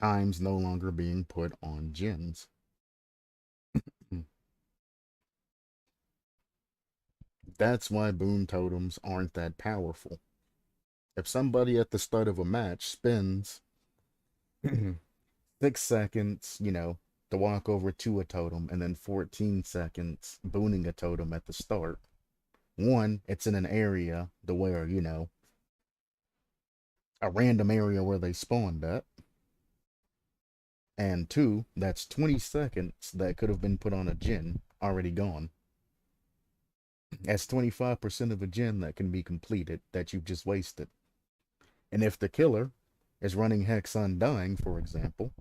time's no longer being put on gens. That's why boon totems aren't that powerful. If somebody at the start of a match spends 6 seconds, to walk over to a totem, and then 14 seconds booning a totem at the start, one, it's in an area to where, a random area where they spawned at. And 2, that's 20 seconds that could have been put on a gen, already gone. That's 25% of a gen that can be completed that you've just wasted. And if the killer is running Hex Undying, for example,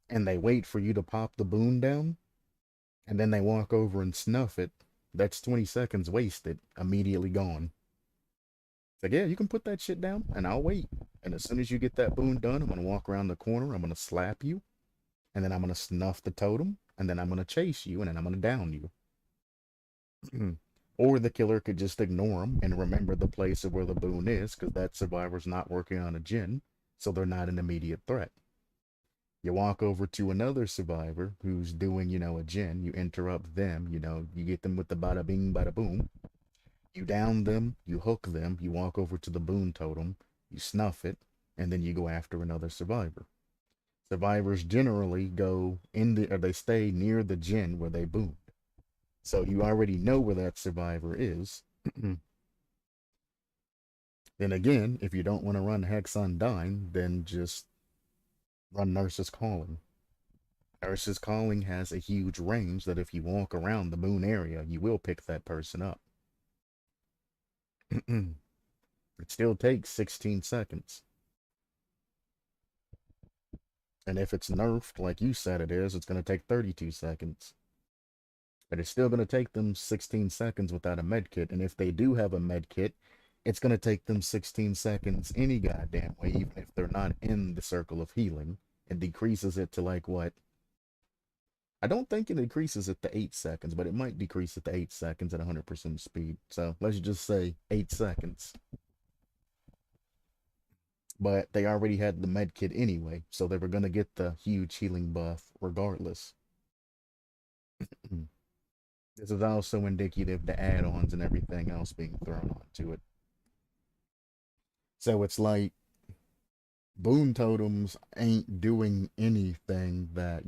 and they wait for you to pop the boon down, and then they walk over and snuff it, that's 20 seconds wasted, immediately gone. It's like, yeah, you can put that shit down, and I'll wait. And as soon as you get that boon done, I'm gonna walk around the corner, I'm gonna slap you, and then I'm gonna snuff the totem, and then I'm gonna chase you, and then I'm gonna down you. Or the killer could just ignore them and remember the place of where the boon is, because that survivor's not working on a djinn, so they're not an immediate threat. You walk over to another survivor who's doing, a djinn, you interrupt them, you get them with the bada bing, bada boom. You down them, you hook them, you walk over to the boon totem, you snuff it, and then you go after another survivor. Survivors generally they stay near the djinn where they boon. So you already know where that survivor is. Then again, if you don't want to run Hex Undying, then just run Nurse's Calling. Nurse's Calling has a huge range that if you walk around the moon area, you will pick that person up. It still takes 16 seconds. And if it's nerfed, like you said it is, it's going to take 32 seconds. But it's still going to take them 16 seconds without a medkit. And if they do have a medkit, it's going to take them 16 seconds any goddamn way, even if they're not in the circle of healing. It decreases it to like what? I don't think it decreases it to 8 seconds, but it might decrease it to 8 seconds at 100% speed. So let's just say 8 seconds. But they already had the medkit anyway, so they were going to get the huge healing buff regardless. This is also indicative to add-ons and everything else being thrown onto it. So it's like boon totems ain't doing anything that,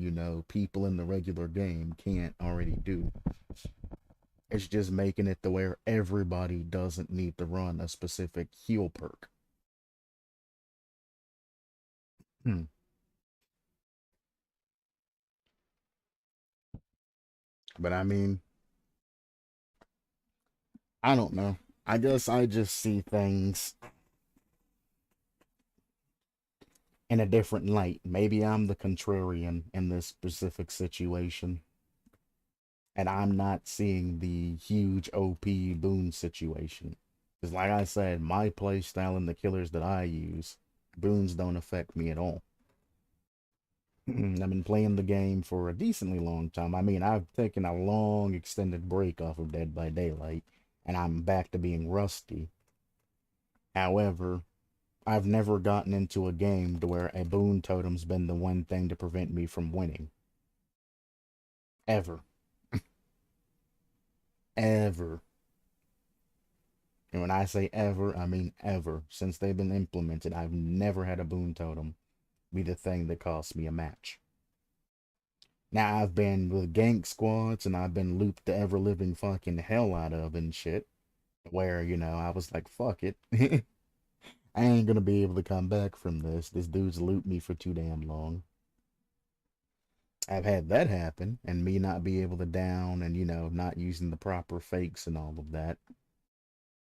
people in the regular game can't already do. It's just making it to where everybody doesn't need to run a specific heal perk. But I mean, I don't know. I guess I just see things in a different light. Maybe I'm the contrarian in this specific situation. And I'm not seeing the huge OP boon situation. Because like I said, my playstyle and the killers that I use, boons don't affect me at all. I've been playing the game for a decently long time. I mean, I've taken a long extended break off of Dead by Daylight, and I'm back to being rusty. However, I've never gotten into a game to where a boon totem's been the one thing to prevent me from winning. Ever. Ever. And when I say ever, I mean ever. Since they've been implemented, I've never had a boon totem be the thing that cost me a match. Now, I've been with gank squads, and I've been looped the ever-living fucking hell out of and shit. Where, I was like, fuck it. I ain't gonna be able to come back from this. This dude's looped me for too damn long. I've had that happen, and me not be able to down and, not using the proper fakes and all of that.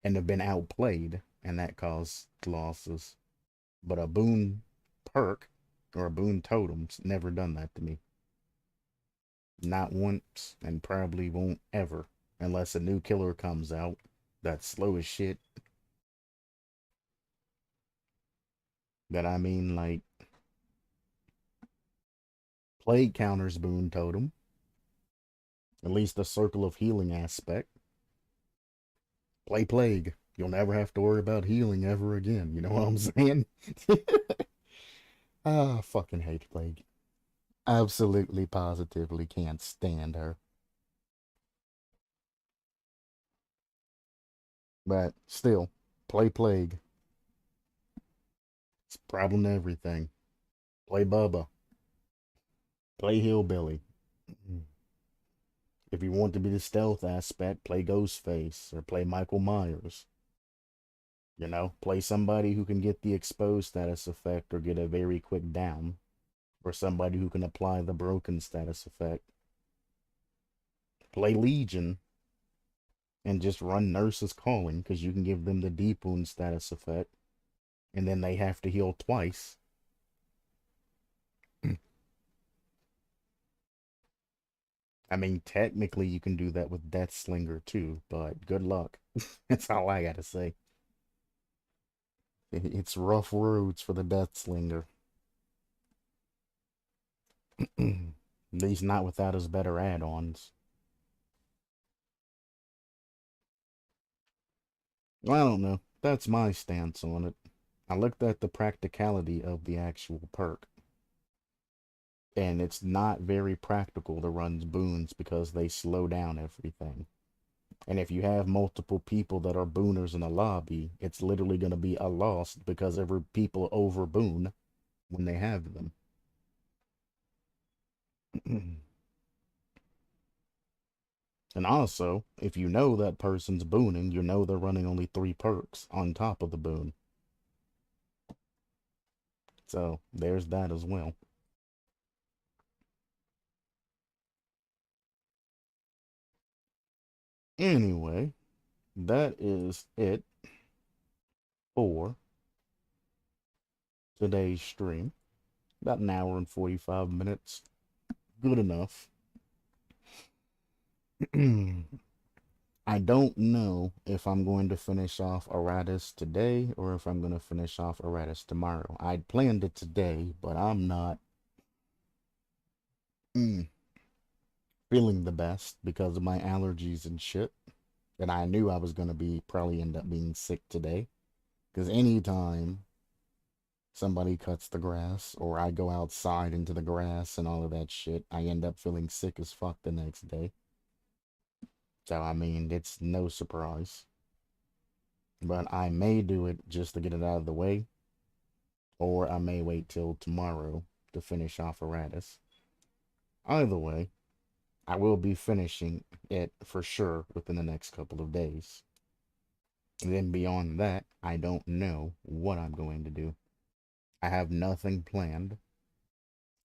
And have been outplayed, and that caused losses. But a boon perk or a boon totem's never done that to me. Not once, and probably won't ever, unless a new killer comes out that's slow as shit. But I mean, like, plague counters boon totem. At least the circle of healing aspect. Play plague. You'll never have to worry about healing ever again. You know what I'm saying? I fucking hate plague. Absolutely, positively can't stand her. But still, play plague. It's a problem to everything. Play Bubba. Play Hillbilly. If you want to be the stealth aspect, play Ghostface or play Michael Myers. Play somebody who can get the exposed status effect or get a very quick down. Or somebody who can apply the broken status effect. Play Legion. and just run Nurse's Calling, because you can give them the deep wound status effect, and then they have to heal twice. I mean, technically you can do that with Death Slinger too, but good luck. That's all I gotta say. It's rough roads for the Death Slinger. At least not without his better add-ons. Well, I don't know. That's my stance on it. I looked at the practicality of the actual perk, and it's not very practical to run boons because they slow down everything. And if you have multiple people that are booners in a lobby, it's literally going to be a loss because every people over boon when they have them. And also, if you know that person's booning, you know they're running only 3 perks on top of the boon. So, there's that as well. Anyway, that is it for today's stream. About an hour and 45 minutes. Good enough. I don't know if I'm going to finish off Eratus today or if I'm going to finish off Eratus tomorrow. I'd planned it today, but I'm not feeling the best because of my allergies and shit. And I knew I was going to probably end up being sick today. Because anytime somebody cuts the grass or I go outside into the grass and all of that shit, I end up feeling sick as fuck the next day. So, I mean, it's no surprise. But I may do it just to get it out of the way. Or I may wait till tomorrow to finish off Eratus. Either way, I will be finishing it for sure within the next couple of days. And then beyond that, I don't know what I'm going to do. I have nothing planned.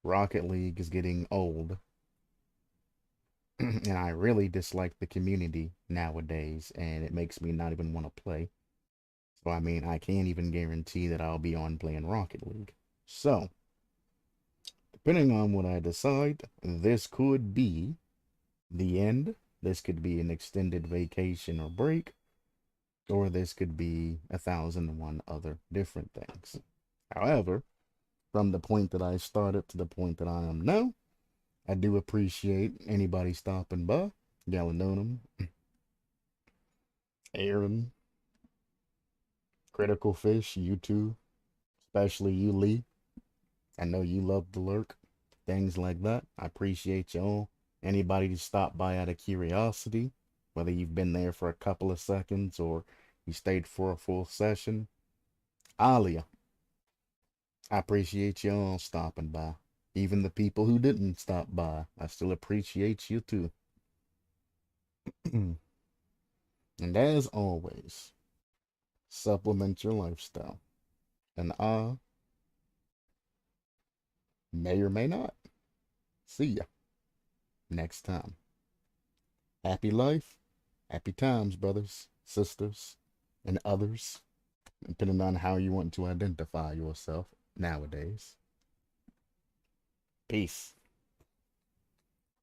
Rocket League is getting old. And I really dislike the community nowadays, and it makes me not even want to play. So, I mean, I can't even guarantee that I'll be on playing Rocket League. So, depending on what I decide, this could be the end. This could be an extended vacation or break. Or this could be 1,001 other different things. However, from the point that I started to the point that I am now, I do appreciate anybody stopping by. Galanonim, Aaron, Critical Fish, you too, especially you, Lee. I know you love the lurk, things like that. I appreciate y'all. Anybody to stop by out of curiosity, whether you've been there for a couple of seconds or you stayed for a full session. Alia, I appreciate y'all stopping by. Even the people who didn't stop by, I still appreciate you too. And as always, supplement your lifestyle. And I may or may not see ya next time. Happy life, happy times, brothers, sisters, and others, depending on how you want to identify yourself nowadays. Peace.